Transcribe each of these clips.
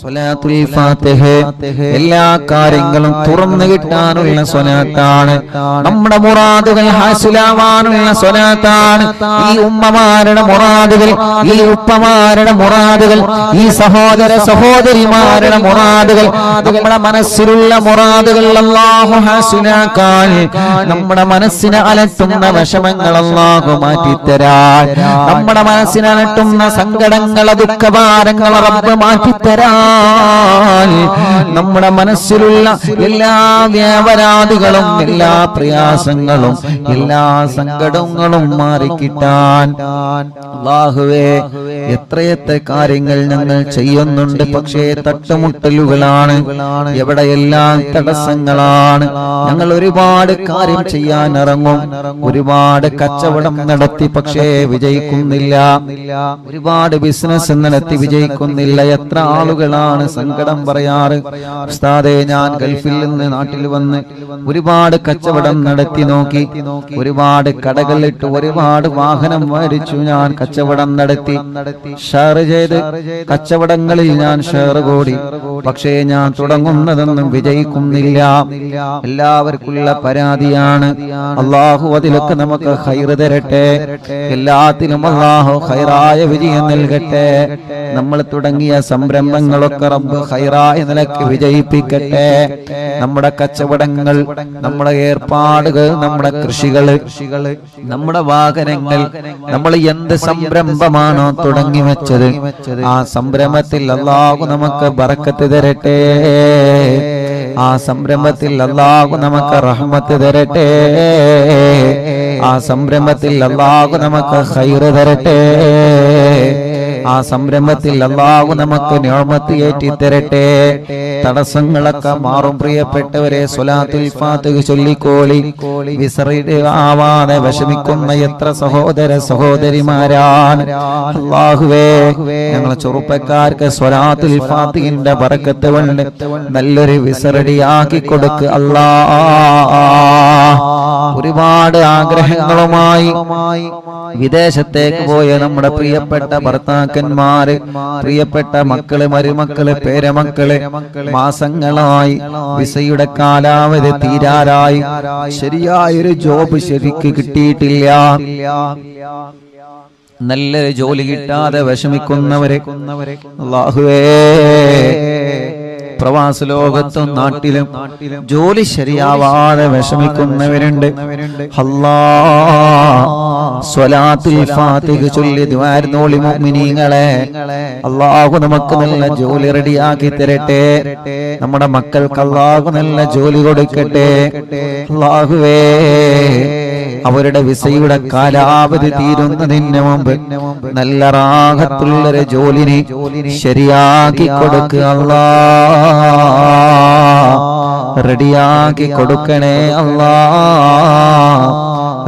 സ്വലാത്തുൽ ഫാത്തിഹ എല്ലാ കാര്യങ്ങളും തുറന്നു കിട്ടാനുള്ള സ്വലാത്താണ്. നമ്മുടെ മുറാദുകൾ ഹാസിലാവാനുള്ള സ്വലാത്താണ്. ഈ ഉമ്മമാരുടെ മുറാദുകൾ, ഈ ഉപ്പമാരുടെ മുറാദുകൾ, ഈ സഹോദര സഹോദരിമാരുടെ മുറാദുകൾ, നമ്മുടെ മനസ്സിലുള്ള മുറാദുകൾ അല്ലാഹു ഹാസിലാക്കാൻ, നമ്മുടെ മനസ്സിനെ അലട്ടുന്ന വിഷമങ്ങൾ അല്ലാഹു മാറ്റിത്തരാൻ, നമ്മുടെ മനസ്സിനെ അലട്ടുന്ന സങ്കടങ്ങൾ ദുഃഖഭാരങ്ങൾ റബ്ബ് മാറ്റിത്തരാൻ, നമ്മുടെ മനസ്സിലുള്ള എല്ലാ വ്യാപരാധികളും എല്ലാ പ്രയാസങ്ങളും എല്ലാ സങ്കടങ്ങളും മാറിക്കിട്ടാൻ അല്ലാഹുവേ എത്രയെത്ര കാര്യങ്ങൾ ഞങ്ങൾ ചെയ്യുന്നുണ്ട്. പക്ഷേ തട്ടുമുട്ടലുകളാണ്, എവിടെയെല്ലാം തടസ്സങ്ങളാണ്. ഞങ്ങൾ ഒരുപാട് കാര്യം ചെയ്യാൻ ഇറങ്ങും, ഒരുപാട് കച്ചവടം നടത്തി പക്ഷേ വിജയിക്കുന്നില്ല, ഒരുപാട് ബിസിനസ് നടത്തി വിജയിക്കുന്നില്ല. എത്ര ആളുകളാണ് സങ്കടം പറയാറ്, ഉസ്താദേ ഞാൻ ഗൾഫിൽ നിന്ന് നാട്ടിൽ വന്ന് ഒരുപാട് കച്ചവടം നടത്തി നോക്കി, ഒരുപാട് കടകളിട്ട് ഒരുപാട് വാഹനം മേടിച്ചു, ഞാൻ കച്ചവടം നടത്തി, ഷെയർ ചെയ്ത് കച്ചവടങ്ങളിൽ ഞാൻ ഷെയർ കൂടി, പക്ഷേ ഞാൻ തുടങ്ങുന്നതൊന്നും വിജയിക്കുന്നില്ല. എല്ലാവർക്കുള്ള പരാതിയാണ്. അല്ലാഹു അതിലൊക്കെ നമുക്ക് ഖൈർ തരട്ടെ, എല്ലാത്തിലും അല്ലാഹു ഖൈറായ വിജയം നൽകട്ടെ. നമ്മൾ തുടങ്ങിയ സംരംഭങ്ങളൊക്കെ റബ്ബ് ഖൈറായ നിലയ്ക്ക് വിജയിപ്പിക്കട്ടെ. നമ്മുടെ കച്ചവടങ്ങൾ, നമ്മുടെ ഏർപ്പാടുകൾ, നമ്മുടെ കൃഷികൾ, നമ്മുടെ വാഹനങ്ങൾ, നമ്മൾ എന്ത് സംരംഭമാണോ തുടങ്ങി വെച്ചത് ആ സംരംഭത്തിൽ അല്ലാഹു നമുക്ക് ബറക്കത്ത് തരട്ടെ, ആ സംരംഭത്തിൽ അല്ലാഹു നമുക്ക് റഹ്മത്ത് തരട്ടെ, ആ സംരംഭത്തിൽ അല്ലാഹു നമുക്ക് ഖൈർ തരട്ടെ, ആ സംരംഭത്തിൽ അല്ലാഹു നമുക്ക് നിഅമത്ത് ഏറ്റി തരട്ടെ. തടസ്സങ്ങളൊക്കെ മാറും. പ്രിയപ്പെട്ടവരെ, സ്വലാത്തുൽ ഫാത്തിഹ ചൊല്ലിക്കോളി. വിസറിയാവാതെ വിഷമിക്കുന്ന എത്ര സഹോദര സഹോദരിമാരാണ്. അല്ലാഹുവേ, ഞങ്ങളെ ചെറുപ്പക്കാർക്ക് സ്വലാത്തുൽ ഫാത്തിഹിന്റെ ബറക്കത്ത് കൊണ്ട് നല്ലൊരു വിസറടിയാക്കി കൊടുക്ക് അല്ലാഹ്. ഒരുപാട് ആഗ്രഹങ്ങളുമായി വിദേശത്തേക്ക് പോയ നമ്മുടെ പ്രിയപ്പെട്ട ഭർത്താക്കന്മാര്, പ്രിയപ്പെട്ട മക്കള്, മരുമക്കള്, പേരമക്കള് മാസങ്ങളായി വിസയുടെ കാലാവധി തീരാറായി, ശരിയായൊരു ജോബ് ശരിക്ക് കിട്ടിയിട്ടില്ല, നല്ലൊരു ജോലി കിട്ടാതെ വിഷമിക്കുന്നവരെ അല്ലാഹുവേ, പ്രവാസ ലോകത്തും നാട്ടിലും ജോലി ശരിയാവാതെ വിഷമിക്കുന്നവരുണ്ട്. അല്ലാഹ് സ്വലാത്തുൽ ഫാത്തിഹ ചൊല്ലി ദുആർന്നോളി മുഅ്മിനീങ്ങളെ. അല്ലാഹു നമുക്ക് നല്ല ജോലി റെഡിയാക്കി തരട്ടെ, നമ്മുടെ മക്കൾക്ക് അല്ലാഹു നല്ല ജോലി കൊടുക്കട്ടെ. അല്ലാഹുവേ, അവരുടെ വിസയുടെ കാലാവധി തീരുന്നതിന് മുമ്പ് നല്ല റാഹത്തുള്ളൊരു ജോലിനെ ശരിയാക്കി കൊടുക്കുക അല്ലാഹ്, റെഡിയാക്കി കൊടുക്കണേ അല്ലാഹ്,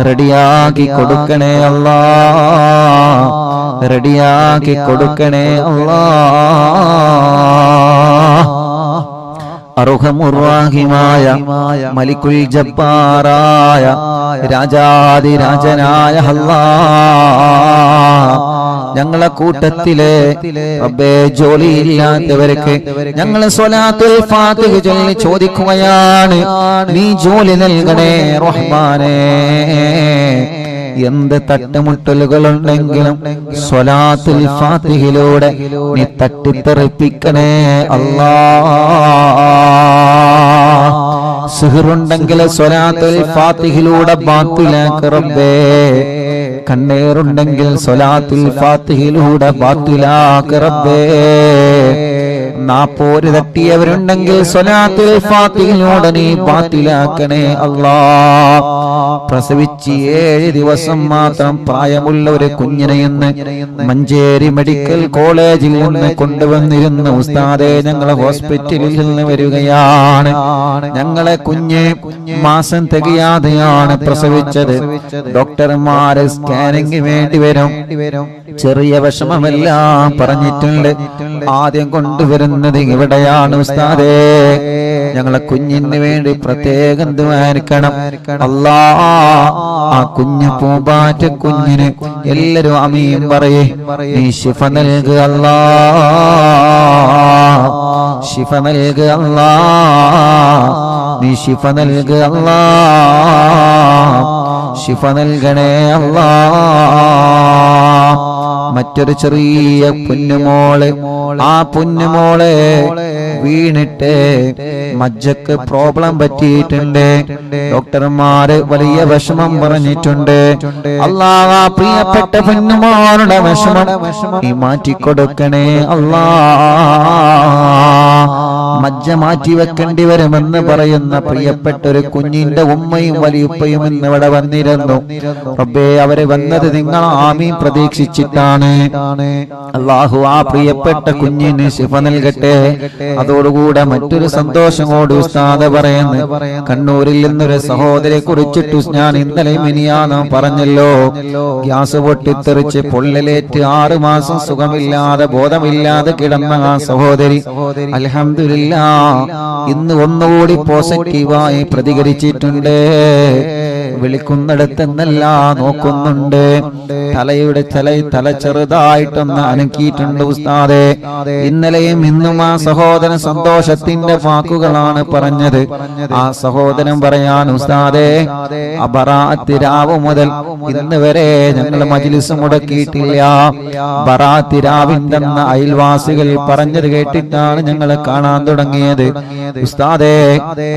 റെഡിയാക്കി കൊടുക്കണേ അല്ലാഹ്, റെഡിയാക്കി കൊടുക്കണേ അല്ലാഹ്. അർഹമുർറാഹിമായ മലിക്കുൽ ജബ്ബാറായ രാജാതിരാജനായ അല്ലാഹ്, ഞങ്ങളെ കൂട്ടത്തിലെ റബ്ബേ ജോലിയില്ലാത്തവർക്ക് ഞങ്ങൾ സ്വലാത്തുൽ ഫാത്തിഹ ചൊല്ലി ചോദിക്കുകയാണ്, നീ ജോലി നൽകണേ റഹ്മാനേ. എന്ത് തട്ടുമുട്ടലുകളുണ്ടെങ്കിലും സ്വലാത്തുൽ ഫാത്തിഹയിലൂടെ നീ തട്ടിത്തെറിപ്പിക്കണേ അല്ലാഹ്. സിഹറുണ്ടെങ്കിൽ സ്വലാത്തുൽ ഫാത്തിഹയിലൂടെ ബാത്തിലാക്ക് റബ്ബേ, കണ്ണേറുണ്ടെങ്കിൽ സ്വലാത്തുൽ ഫാത്തിഹയിലൂടെ ബാത്തിലാക്ക് റബ്ബേ, നാപ്പോര് തട്ടിയവരുണ്ടെങ്കിൽ സ്വലാത്തുൽ ഫാത്തിഹയിലൂടെ നീ ബാത്തിലാക്കണേ അല്ലാഹ്. പ്രസവിച്ച് 7 ദിവസം മാത്രം പ്രായമുള്ള ഒരു കുഞ്ഞിനെ ഇന്ന് മഞ്ചേരി മെഡിക്കൽ കോളേജിൽ നിന്ന് കൊണ്ടുവന്നിരുന്ന ഉസ്താദെ, ഞങ്ങളെ ഹോസ്പിറ്റലിൽ നിന്ന് വരികയാണ്. ഞങ്ങളെ കുഞ്ഞ് മാസം തികയാതെയാണ് പ്രസവിച്ചത്. ഡോക്ടർമാര് സ്കാനിങ് വേണ്ടി വരും, ചെറിയ വിഷമമെല്ലാം പറഞ്ഞിട്ടുണ്ട്. ആദ്യം കൊണ്ടുവരുന്നത് ഇവിടെയാണ് ഉസ്താദേ, ഞങ്ങളെ കുഞ്ഞിന് വേണ്ടി പ്രത്യേകം ദുആർക്കണം അല്ലാഹ്. ആ കുഞ്ഞു പൂമ്പാറ്റ കുഞ്ഞിന് എല്ലാരും ആമീൻ പറയേ, നീ ശിഫ നൽകുക അല്ലാഹ്. ശിഫ നൽകുക അല്ലാ, നീ ശിഫ നൽകുക അല്ലാ, ശിഫ നൽകണേ അല്ലാ. മറ്റൊരു ചെറിയ പൊന്നുമോള്, ആ പൊന്നുമോളെ വീണിട്ട് മജ്ജക്ക് പ്രോബ്ലം പറ്റിയിട്ടുണ്ട്. ഡോക്ടർമാര് വലിയ വിഷമം പറഞ്ഞിട്ടുണ്ട്. അല്ലാഹ് ആ പ്രിയപ്പെട്ട പൊന്നുമോളുടെ വിഷമം നീ മാറ്റിക്കൊടുക്കണേ അല്ലാഹ്. മജ്ജ മാറ്റി വെക്കേണ്ടി വരുമെന്ന് പറയുന്ന പ്രിയപ്പെട്ട ഒരു കുഞ്ഞിന്റെ ഉമ്മയും വലിയുപ്പയും ഇന്ന് ഇവിടെ വന്നിരുന്നു. റബ്ബേ, അവര് വന്നത് നിങ്ങൾ ആമീൻ പ്രതീക്ഷിച്ചിട്ടാണ്. അല്ലാഹു ആ പ്രിയപ്പെട്ട കുഞ്ഞിന് ശിഫ നൽകട്ടെ. അതോടുകൂടെ മറ്റൊരു സന്തോഷം കൂടി ഉസ്താദ് പറയുന്നു. കണ്ണൂരിൽ നിന്നൊരു സഹോദരിയെ കുറിച്ചിട്ട് ഞാൻ ഇന്നലെ മിനിയാന്ന് പറഞ്ഞല്ലോ, ഗ്യാസ് പൊട്ടിത്തെറിച്ച് പൊള്ളലേറ്റ് 6 മാസം സുഖമില്ലാതെ ബോധമില്ലാതെ കിടന്ന ആ സഹോദരി അൽഹംദുലില്ലാഹ് ഇന്ന് ഒന്നുകൂടി പോസിറ്റീവായി പ്രതികരിച്ചിട്ടുണ്ട്. വിളിക്കുന്നിടത്തെന്നല്ല നോക്കുന്നുണ്ട്. തല ചെറുതായിട്ടൊന്ന് അനക്കിയിട്ടുണ്ട് ഉസ്താദേ. ഇന്നലെയും ഇന്നും ആ സഹോദരൻ സന്തോഷത്തിന്റെ വാക്കുകളാണ് പറഞ്ഞത്. ആ സഹോദരൻ പറയാൻ ഉസ്താദേ, ബറാഅത്ത് രാവ് മുതൽ ഇന്ന് വരെ ഞങ്ങൾ മജ്ലിസ് മുടക്കിയിട്ടില്ല. ബറാഅത്ത് രാവിന്റെ അയൽവാസികൾ പറഞ്ഞത് കേട്ടിട്ടാണ് ഞങ്ങൾ കാണാൻ തുടങ്ങിയത്. ഉസ്താദേ,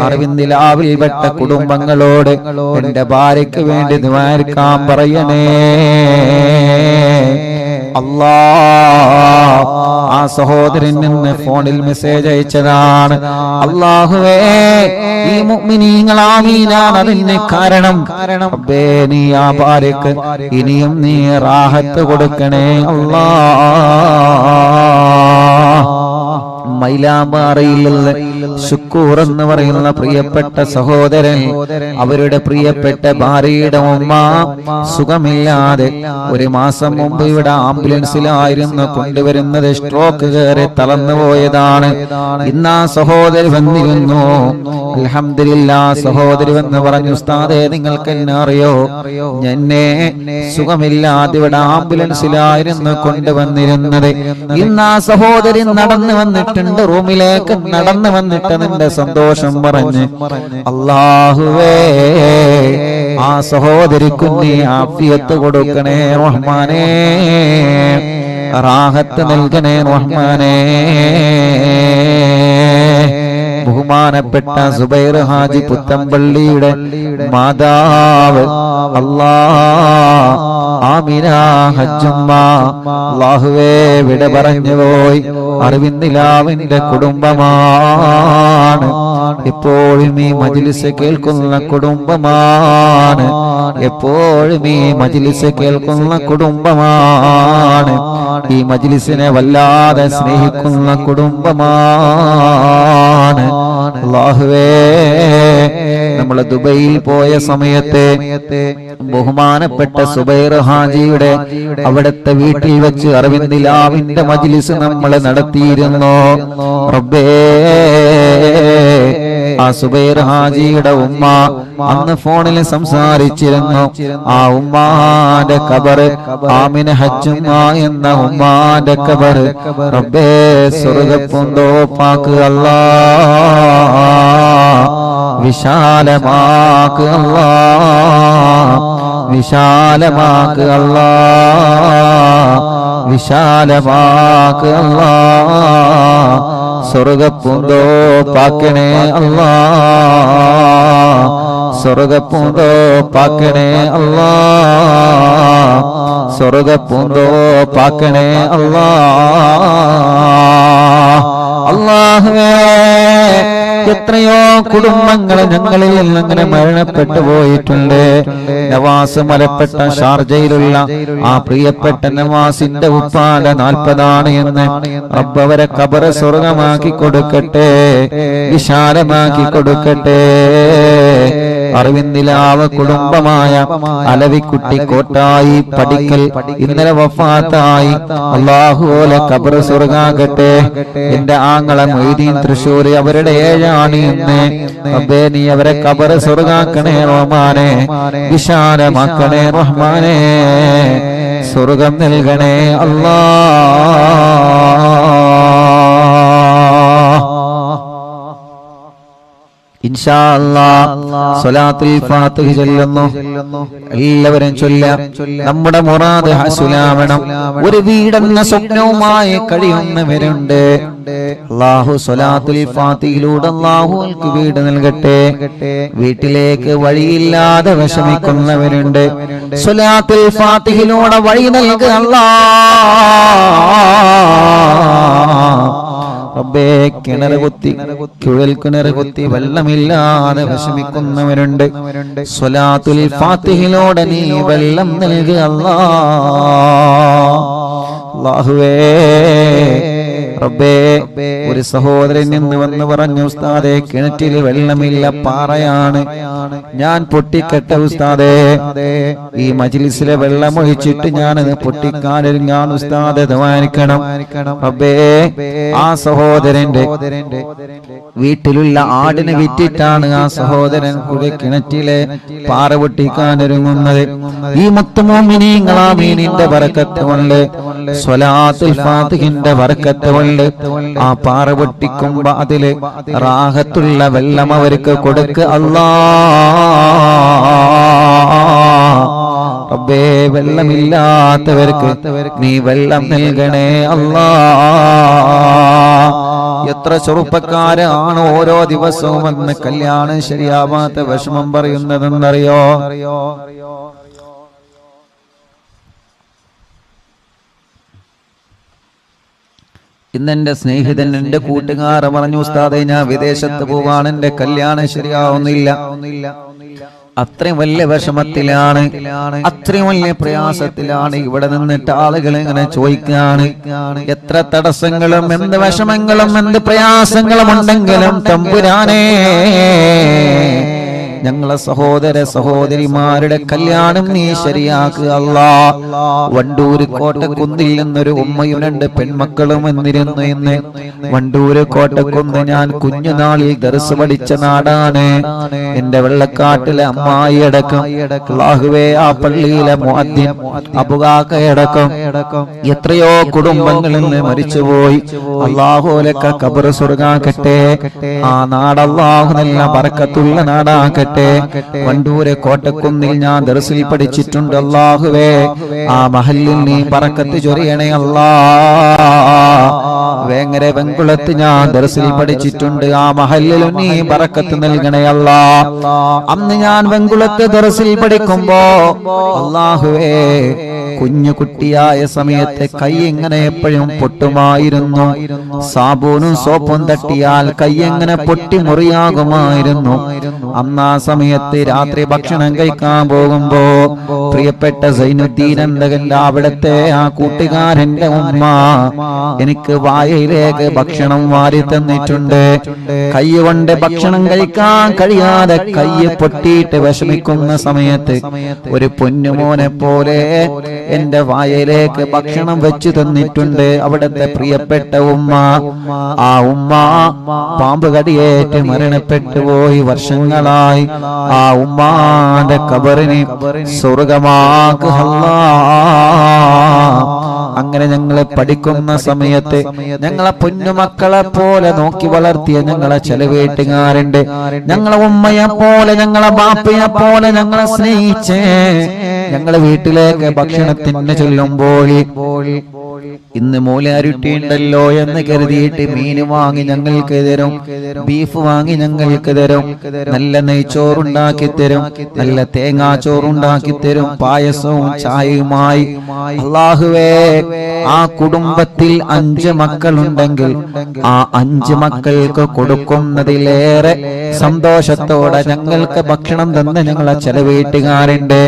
അറിവിന്ദിലാവിൽ പെട്ട കുടുംബങ്ങളോട് എന്റെ ഭാര്യയ്ക്ക് വേണ്ടി ദുആക്കാൻ പറയണേ അല്ലാഹ്. ആ സഹോദരൻ നിന്ന് ഫോണിൽ മെസ്സേജ് അയച്ചതാണ്. അല്ലാഹുവേ, ഈ മുഅ്മിനീങ്ങൾ ആമീനാണ് അതിന് കാരണം. റബ്ബേ, നീ ആ ഭാര്യക്ക് ഇനിയും നീ റാഹത്ത് കൊടുക്കണേ അല്ലാഹ്. മൈലാമ്പാറയിലുള്ള ശുക്കൂർ എന്ന് പറയുന്ന പ്രിയപ്പെട്ട സഹോദരൻ, അവരുടെ പ്രിയപ്പെട്ട ഭാര്യയുടെ ഉമ്മ സുഖമില്ലാതെ 1 മാസം മുമ്പ് ഇവിടെ ആംബുലൻസിലായിരുന്നു കൊണ്ടുവരുന്നത്. സ്ട്രോക്ക് കയറി തളർന്നു പോയതാണ്. ഇന്ന് ആ സഹോദരി വന്നിരുന്നു. അൽഹംദുലില്ലാഹ്, സഹോദരി വന്ന് പറഞ്ഞു, ഉസ്താദേ, നിങ്ങൾക്ക് എന്നെ അറിയോ? എന്നെ സുഖമില്ലാതെ ഇവിടെ ആംബുലൻസിലായിരുന്നു കൊണ്ടുവന്നിരുന്നത്. ഇന്ന് ആ സഹോദരി നടന്നു വന്നിട്ടുണ്ട്, റൂമിലേക്ക് നടന്നു വന്നിട്ട് നിന്റെ സന്തോഷം പറഞ്ഞ്, അല്ലാഹുവേ, ആ സഹോദരിക്ക് നീ ആഫിയത്ത് കൊടുക്കണേ റഹ്മാനേ, റാഹത്ത് നൽകണേ റഹ്മാനേ. ബഹുമാനപ്പെട്ട സുബൈർ ഹാജി പുത്തമ്പള്ളിയുടെ മാതാവ് അല്ലാഹ് ആമിന ഹജ്ജുമ്മ അല്ലാഹുവേ വിട പറഞ്ഞു പോയി. അറിവിന്ദിലാവിന്റെ കുടുംബമാണ്. എപ്പോഴും ഈ മജ്ലിസ് കേൾക്കുന്ന കുടുംബമാണ്. എപ്പോഴും ഈ മജ്ലിസ് കേൾക്കുന്ന കുടുംബമാണ്. ഈ മജ്ലിസിനെ വല്ലാതെ സ്നേഹിക്കുന്ന കുടുംബമാണ്. അല്ലാഹുവേ, നമ്മൾ ദുബൈയിൽ പോയ സമയത്ത് ബഹുമാനപ്പെട്ട സുബൈർ ഹാജിയുടെ അവിടുത്തെ വീട്ടിൽ വെച്ച് അറിവിന്ദിലാവിന്റെ മജ്ലിസ് നമ്മൾ നടത്തിയിരുന്നു. റബ്ബേ, ആ സുബൈർ ഹാജിയുടെ ഉമ്മ അന്ന് ഫോണിൽ സംസാരിച്ചിരുന്നു. ആ ഉമ്മാന്റെ ഖബർ, ആമിന ഹജ്ജുമ്മ എന്ന ഉമ്മാന്റെ ഖബർ റബ്ബേ സ്വർഗ്ഗപ്പൂന്തോപ്പാക്ക് അല്ലാഹ്, വിശാലമാക്ക് അല്ലാഹ്, വിശാലമാക്ക് അല്ലാഹ്, വിശാലമാക്ക് അല്ലാഹ്, സ്വർഗ്ഗപ്പൂന്തോപ്പാക്കണേ അല്ലാഹ്, സ്വർഗ്ഗപ്പൂന്തോപ്പാക്കണേ അല്ലാഹ്, സ്വർഗ്ഗപ്പൂന്തോപ്പാക്കണേ അല്ലാഹ്. അല്ലാഹുവേ, എത്രയോ കുടുംബങ്ങൾ ഞങ്ങളിൽ അങ്ങനെ മരണപ്പെട്ടു പോയിട്ടുണ്ട്. നവാസ് മലപ്പെട്ട ഷാർജയിലുള്ള ആ പ്രിയപ്പെട്ട നവാസിന്റെ ഉപ്പാടെ 40 എന്ന് റബ്ബ് അവരെ ഖബർ സ്വർഗമാക്കി കൊടുക്കട്ടെ, വിശാലമാക്കി കൊടുക്കട്ടെ. അറിവിന്ദിലാവ് കുടുംബമായ അലവിക്കുട്ടി കോട്ടായി പടിക്കൽ ഇന്നലെ വഫാത്തായി. അല്ലാഹുവേ, ഖബർ സ്വർഗാകട്ടെ. എന്റെ ആങ്ങള മൊയ്തീൻ തൃശ്ശൂർ അവരുടെ 7 ഇന്ന്. റബ്ബേ, നീ അവരെ ഖബർ സ്വർഗാക്കണേ റഹ്മാനേ, വിശാലമാക്കണേ റഹ്മാനേ, സ്വർഗം നൽകണേ അല്ലാഹ്. ഇൻഷാ അല്ലാഹ് സ്വലാത്തുൽ ഫാത്തിഹ ചൊല്ലുന്നു. എല്ലാവരും ചൊല്ലാം. നമ്മുടെ മുറാദ് ഹസുലാവണം. ഒരു വീടെന്ന സ്വപ്നവുമായി കഴിയുന്നവരുണ്ട്. അല്ലാഹു സ്വലാത്തുൽ ഫാത്തിഹയിലൂടെ അല്ലാഹുവിற்கு വീട് നൽകട്ടെ. വീട്ടിലേക്ക് വഴിയില്ലാതെ വിഷമിക്കുന്നവരുണ്ട്. സ്വലാത്തുൽ ഫാത്തിഹയിലൂടെ വഴി നൽകുക റബ്ബേ. കിണർ കുത്തി കുഴൽ കിണർ കുത്തി വെള്ളമില്ലാതെ വിഷമിക്കുന്നവരുണ്ട്. സ്വലാത്തുൽ ഫാത്തിഹയിലൂടെ നീ വെള്ളം നൽകുക അല്ലാഹുവേ. റബ്ബേ, ഒരു സഹോദരൻ നിന്ന് വന്ന് പറഞ്ഞു, ഉസ്താദേ കിണറ്റിൽ വെള്ളമില്ല, പാറയാണ്, ഞാൻ പൊട്ടിക്കട്ടെ ഉസ്താദേ. ഈ മജ്ലിസിലെ വെള്ളം ഒഴിച്ചിട്ട് ഞാനത് പൊട്ടിക്കാനൊരുങ്ങാൻ ഉസ്താദേ ദ്വാനിക്കണം. റബ്ബേ, ആ സഹോദരന്റെ വീട്ടിലുള്ള ആടിനെ വിറ്റിട്ടാണ് ആ സഹോദരൻ കിണറ്റിലെ പാറ പൊട്ടിക്കാനൊരുങ്ങുന്നത്. ഈ മുത്തുമോമിനീങ്ങളാമീനിന്റെ ബറക്കത്ത് കൊണ്ട്, സ്വലാത്തുൽ ഫാത്തിഹിന്റെ ബറക്കത്ത് കൊണ്ട് ആ പാറ പൊട്ടിക്കുമ്പോ അതില് റാഹത്തുള്ള വെള്ളം അവർക്ക് കൊടുക്ക റബ്ബേ. വെള്ളമില്ലാത്തവർക്ക് നീ വെള്ളം നൽകണേ അല്ലാ. എത്ര ചെറുപ്പക്കാരാണ് ഓരോ ദിവസവും വന്ന് കല്യാണം ശരിയാവാത്ത വിഷമം പറയുന്നതെന്നറിയോ? ഇന്നെന്റെ സ്നേഹിതൻ, എന്റെ കൂട്ടുകാരൻ പറഞ്ഞു, ഉസ്താദേ ഞാൻ വിദേശത്ത് പോവാണ്, എന്റെ കല്യാണം ശരിയാവുന്നില്ല. അത്രയും വലിയ വിഷമത്തിലാണ്, അത്രയും വലിയ പ്രയാസത്തിലാണ്. ഇവിടെ നിന്നിട്ട് ആളുകൾ ഇങ്ങനെ ചോദിക്കാണ്, എത്ര തടസ്സങ്ങളും എന്ത് വിഷമങ്ങളും എന്ത് പ്രയാസങ്ങളും ഉണ്ടെങ്കിലും തമ്പുരാനേ, ഞങ്ങളെ സഹോദര സഹോദരിമാരുടെ കല്യാണം നീ ശരിയാക്കുക അല്ലാ. വണ്ടൂര് കോട്ടക്കുന്നിൽ നിന്നൊരു ഉമ്മയും 2 പെൺമക്കളും വന്നിരുന്നു. ഇന്ന് വണ്ടൂര് കോട്ടക്കുന്ന് ഞാൻ കുഞ്ഞുനാളിൽ ദർസ് പഠിച്ച നാടാണ്. എന്റെ വെള്ളക്കാട്ടിലെ അമ്മായി അടക്കം, അല്ലാഹുവേ, ആ പള്ളിയിലെ മുഅദ്ദിൻ അബുകാക്കയടക്കം എത്രയോ കുടുംബങ്ങളിൽ നിന്ന് മരിച്ചുപോയി. അല്ലാഹുലക്ക ഖബർ സ്വർഗ്ഗാക്കട്ടെ. ആ നാട് അല്ലാഹു നല്ല ബറക്കത്തുള്ള നാടാക്കട്ടെ. വണ്ടൂരെ കോട്ടക്കുന്നിൽ ഞാൻ ദർസിൽ പഠിച്ചിട്ടുണ്ട്. അല്ലാഹുവേ, ആ മഹല്ലിൽ നീ ബറക്കത്ത് ചൊരിയണേ അല്ലാ. വേങ്ങര വെങ്കുളത്ത് ഞാൻ ദർസിൽ പഠിച്ചിട്ടുണ്ട്. ആ മഹല്ലിലും നീ ബറക്കത്ത് നൽകണേ അല്ലാ. അന്ന് ഞാൻ വെങ്കുളത്ത് ദർസിൽ പഠിക്കുമ്പോ അല്ലാഹുവേ, കുഞ്ഞു കുട്ടിയായ സമയത്ത് കൈ എങ്ങനെ എപ്പോഴും പൊട്ടുമായിരുന്നു. സാബൂനും സോപ്പും തട്ടിയാൽ കൈ എങ്ങനെ പൊട്ടി മുറിയാകുമായിരുന്നു. അന്ന് ആ സമയത്ത് രാത്രി ഭക്ഷണം കഴിക്കാൻ പോകുമ്പോ പ്രിയപ്പെട്ട സൈനുദ്ദീൻ എന്തകന്റെ അവിടത്തെ ആ കൂട്ടുകാരന്റെ ഉമ്മ എനിക്ക് വായയിലേക്ക് ഭക്ഷണം വാരി തന്നിട്ടുണ്ട്. കൈ കൊണ്ട് ഭക്ഷണം കഴിക്കാൻ കഴിയാതെ കൈ പൊട്ടിയിട്ട് വിഷമിക്കുന്ന സമയത്ത് ഒരു പൊന്നുമോനെ പോലെ എന്റെ വായയിലേക്ക് ഭക്ഷണം വെച്ചു തന്നിട്ടുണ്ട് അവിടത്തെ പ്രിയപ്പെട്ട ഉമ്മ. ആ ഉമ്മ പാമ്പ് കടിയേറ്റ് മരണപ്പെട്ടു പോയി വർഷങ്ങളായി. ആ ഉമ്മാന്റെ ഖബറിനെ സ്വർഗ്ഗമാക്കുക അല്ലാഹ്. അങ്ങനെ ഞങ്ങളെ പഠിക്കുന്ന സമയത്ത് ഞങ്ങളെ പൊന്നുമക്കളെ പോലെ നോക്കി വളർത്തിയ ഞങ്ങളെ ചില വീട്ടുകാരുണ്ട്. ഞങ്ങളെ ഉമ്മയെ പോലെ ഞങ്ങളെ ബാപ്പയെ പോലെ ഞങ്ങളെ സ്നേഹിച്ചേ ഞങ്ങളെ വീട്ടിലേക്ക് ഭക്ഷണത്തിന് ചെല്ലുമ്പോൾ ഇന്ന് മൂലാരുട്ടി ഉണ്ടല്ലോ എന്ന് കരുതിയിട്ട് മീൻ വാങ്ങി ഞങ്ങൾക്ക് തരും, ബീഫ് വാങ്ങി ഞങ്ങൾക്ക് തരും, നല്ല നെയ്ച്ചോറുണ്ടാക്കി തരും, നല്ല തേങ്ങാച്ചോറുണ്ടാക്കി തരും, പായസവും ചായയുമായി. അല്ലാഹുവേ, ആ കുടുംബത്തിൽ 5 മക്കളുണ്ടെങ്കിൽ ആ 5 മക്കൾക്ക് കൊടുക്കുന്നതിലേറെ സന്തോഷത്തോടെ ഞങ്ങൾക്ക് ഭക്ഷണം തന്ന് ഞങ്ങളെ ചില വീട്ടുകാരുണ്ട്.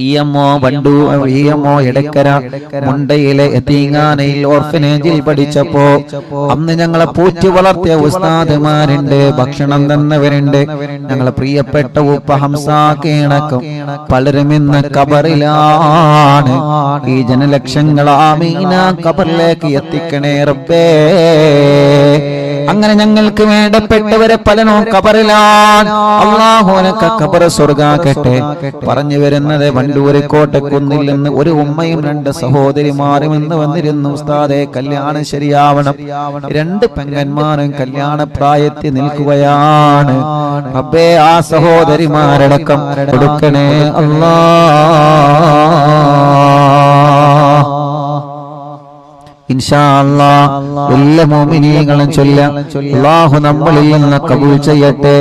ഇഎംഒ വണ്ടു, ഇഎംഒ എടക്കര മുണ്ടയിലെ യതീങ്ങാനയിൽ ഓർഫനേജിൽ പഠിച്ചപ്പോ അന്ന് ഞങ്ങളെ പൂറ്റി വളർത്തിയ ഉസ്താദുമാരുണ്ട്, ഭക്ഷണം തന്നവരുണ്ട്. ഞങ്ങളെ പ്രിയപ്പെട്ട ഉപ്പ ഹംസാക്കണക്കും പലരും ഇന്ന് ഖബറിലാണ്. ഈ ജനലക്ഷങ്ങൾ ആമീന ഖബറിലേക്ക് എത്തിക്കണേ റബ്ബേ. അങ്ങനെ ഞങ്ങൾക്ക് വേണ്ടപ്പെട്ടവരെ പലനോ ഖബറിലാണ്. അല്ലാഹു അനക ഖബർ സ്വർഗ്ഗാക്കട്ടെ. പറഞ്ഞു വരുന്നത് വണ്ടൂര് കോട്ടക്കുന്നിൽ നിന്ന് ഒരു ഉമ്മയും രണ്ട് സഹോദരിമാരും ഇന്ന് വന്നിരുന്നു. ഉസ്താദെ കല്യാണം ശരിയാവണം. രണ്ട് പെങ്ങന്മാരും കല്യാണ പ്രായത്തിൽ നിൽക്കുകയാണ്. റബ്ബേ ആ സഹോദരിമാരടക്കം കൊടുക്കണേ അല്ലാ. ഇൻഷാ അല്ലാഹ് എല്ലാ മുഅ്മിനീങ്ങളും ചൊല്ലാം. അല്ലാഹു നമ്മളിൽ നിന്ന് കബൂൽ ചെയ്യട്ടെ.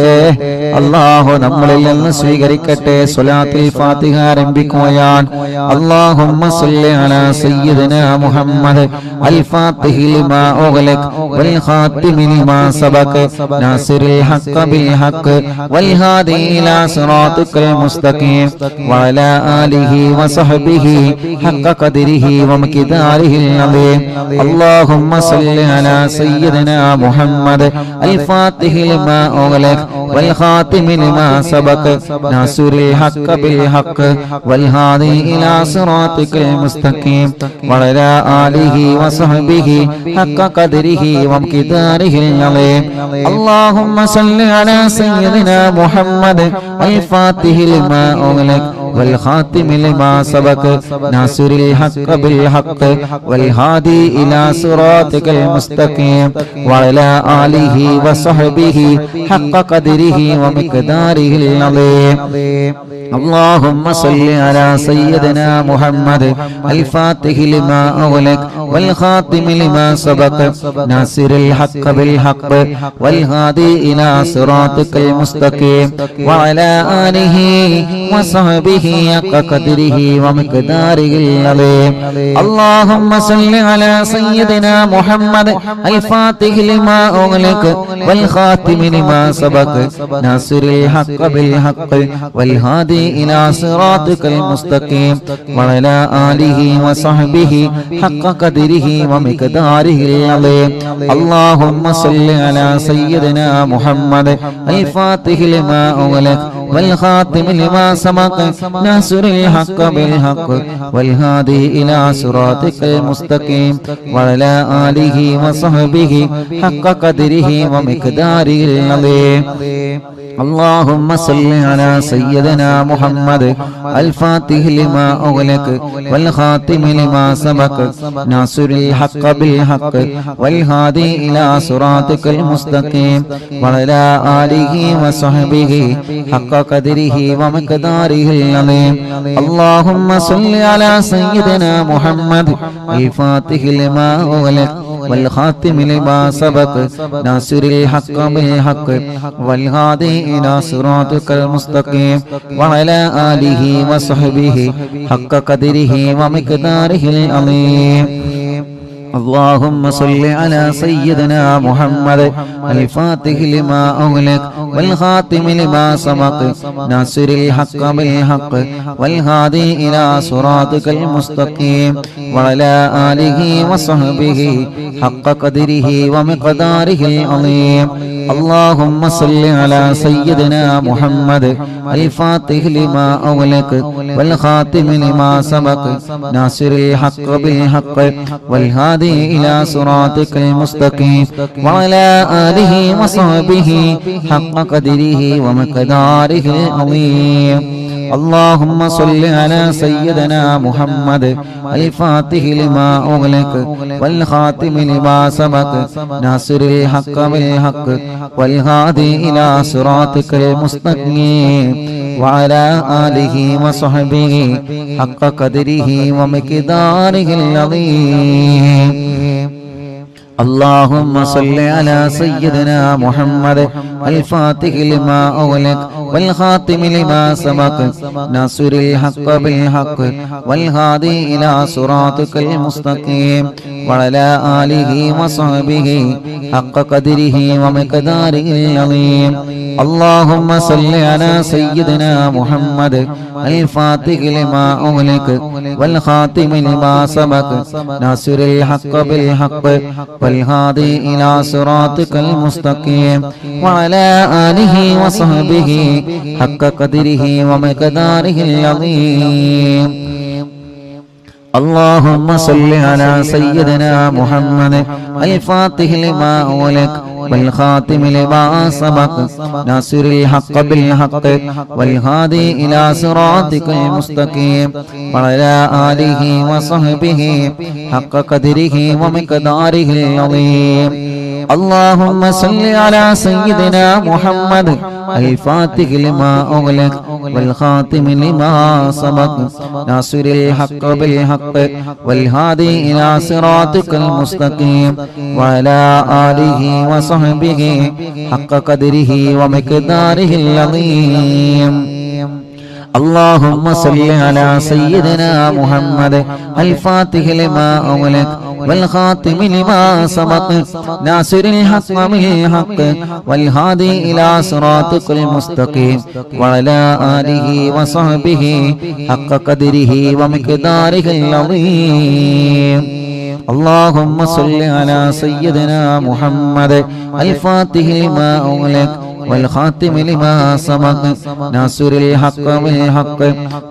അല്ലാഹു നമ്മളിൽ നിന്ന് സ്വീകരിക്കട്ടെ. സ്വലാത്തുൽ ഫാത്തിഹ ആരംഭിക്കുകയാണ്. അല്ലാഹുമ്മ സ്വല്ലി അലാ സയ്യിദിനാ മുഹമ്മദ് അൽ ഫാത്തിഹി ലിമാ ഉഗ്ലഖ വൽ ഖാതിമി ലിമാ സബഖ നാസിറിൽ ഹഖ് ബിൽ ഹഖ് വൽ ഹാദി ഇലാ സിറാത്തിക്കൽ മുസ്തഖീം വഅലാ ആലിഹി വസഹ്ബിഹി ഹഖ് ഖദ്രിഹി വമിഖ്ദാരിഹിൽ അദീം. اللهم صل على سيدنا محمد الفاتح لما أغلق والخاتم لما سبق ناصر الحق بالحق والهادي إلى صراطك المستقيم وعلى آله وصحبه حق قدره ومقداره العظيم. اللهم صل على سيدنا محمد الفاتح لما أغلق والخاتم لما سبق ناصر الحق بالحق والهادي إلى صراطك المستقيم وعلى آله وصحبه حق قدره ومقداره العظيم. اللهم صل على سيدنا محمد الفاتح لما أغلق والخاتم لما سبق ناصر الحق بالحق والهادي إلى صراطك المستقيم وعلى آله وصحبه حق قدره ومقداره العظيم. اللهم صل على سيدنا محمد الفاتح لما أغلق والخاتم لما سبق ناصر الحق بالحق والهادي إلى صراطك المستقيم وعلى آله وصحبه حق قدره ومقداره العظيم. اللهم صل على سيدنا محمد الفاتح لما أغلق والخاتم لما سبق ناصر الحق بالحق والهادي إلى صراطك المستقيم وعلى آله وصحبه حق قدره ومقداره العظيم. اللهم صل على سيدنا محمد الفاتح لما أغلق والخاتم لما سبق ناصر الحق بالحق والهادي إلى صراطك المستقيم وعلى آله وصحبه حق قدره ومقداره العظيم. اللهم صل على سيدنا محمد الفاتح لما أغلق والخاتم لما سبق ناصر الحق بالحق والهادي إلى صراطك المستقيم وعلى آله وصحبه حق قدره ومقداره العظيم. اللهم صل على سيدنا محمد الفاتح لما أغلق والخاتم لما سبق ناصر الحق بالحق والهادي إلى صراطك المستقيم وعلى آله وصحبه حق قدره ومقداره العظيم. اللهم صل على سيدنا محمد الفاتح لما أغلق والخاتم لما سبق ناصر الحق بالحق والهادي إلى صراطك المستقيم وعلى آله وصحبه حق قدره ومقداره العظيم. اللهم صل على سيدنا محمد الفاتح لما أغلق والخاتم لما سبق ناصر الحق بالحق والهادي إلى صراطك المستقيم وعلى آله وصحبه حق قدره ومقداره العظيم. اللهم صل على سيدنا محمد الفاتح لما أغلق والخاتم لما سبق ناصر الحق بالحق والهادي إلى صراطك المستقيم وعلى آله وصحبه حق قدره ومقداره العظيم. اللهم صل على سيدنا محمد الفاتح لما أغلق والخاتم لما سبق ناصر الحق بالحق والهادي إلى صراطك المستقيم وعلى آله وصحبه حق قدره ومقداره العظيم. اللهم صل على سيدنا محمد الفاتح لما أغلق والخاتم لما سبق ناصر الحق بالحق والهادي إلى صراطك المستقيم وعلى آله وصحبه حق قدره ومقداره العظيم. اللهم صل على سيدنا محمد الفاتح لما أغلق والخاتم لما سبق ناصر الحق بالحق والهادي إلى صراطك المستقيم وعلى آله وصحبه حق قدره ومقداره العظيم. اللهم صل على سيدنا محمد الفاتح لما أغلق والخاتم لما سبق ناصر الحق بالحق والهادي إلى صراطك المستقيم وعلى آله وصحبه حق قدره ومقداره العظيم. اللهم صل على سيدنا محمد الفاتح لما أغلق والخاتم لما سبق ناصر الحق بالحق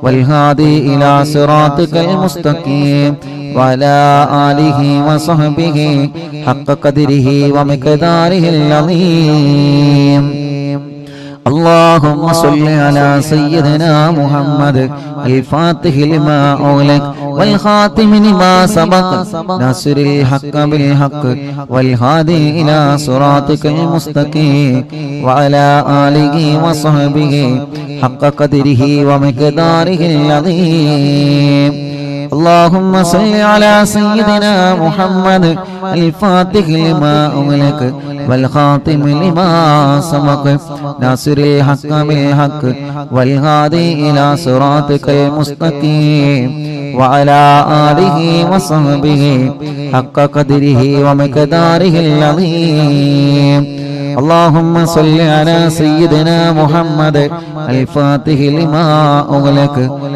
والهادي إلى صراطك المستقيم وعلى آله وصحبه حق قدره ومقداره العظيم. اللهم صل على سيدنا محمد الفاتح لما أغلق والخاتم لما سبق ناصر الحق بالحق والهادي إلى صراطك المستقيم وعلى آله وصحبه حق قدره ومقداره العظيم. اللهم صل على سيدنا محمد الفاتح لما أغلق والخاتم لما سبق ناصر الحق بالحق والهادي إلى صراطك المستقيم وعلى آله وصحبه حق قدره ومقداره العظيم. اللهم صل على سيدنا محمد الفاتح لما أغلق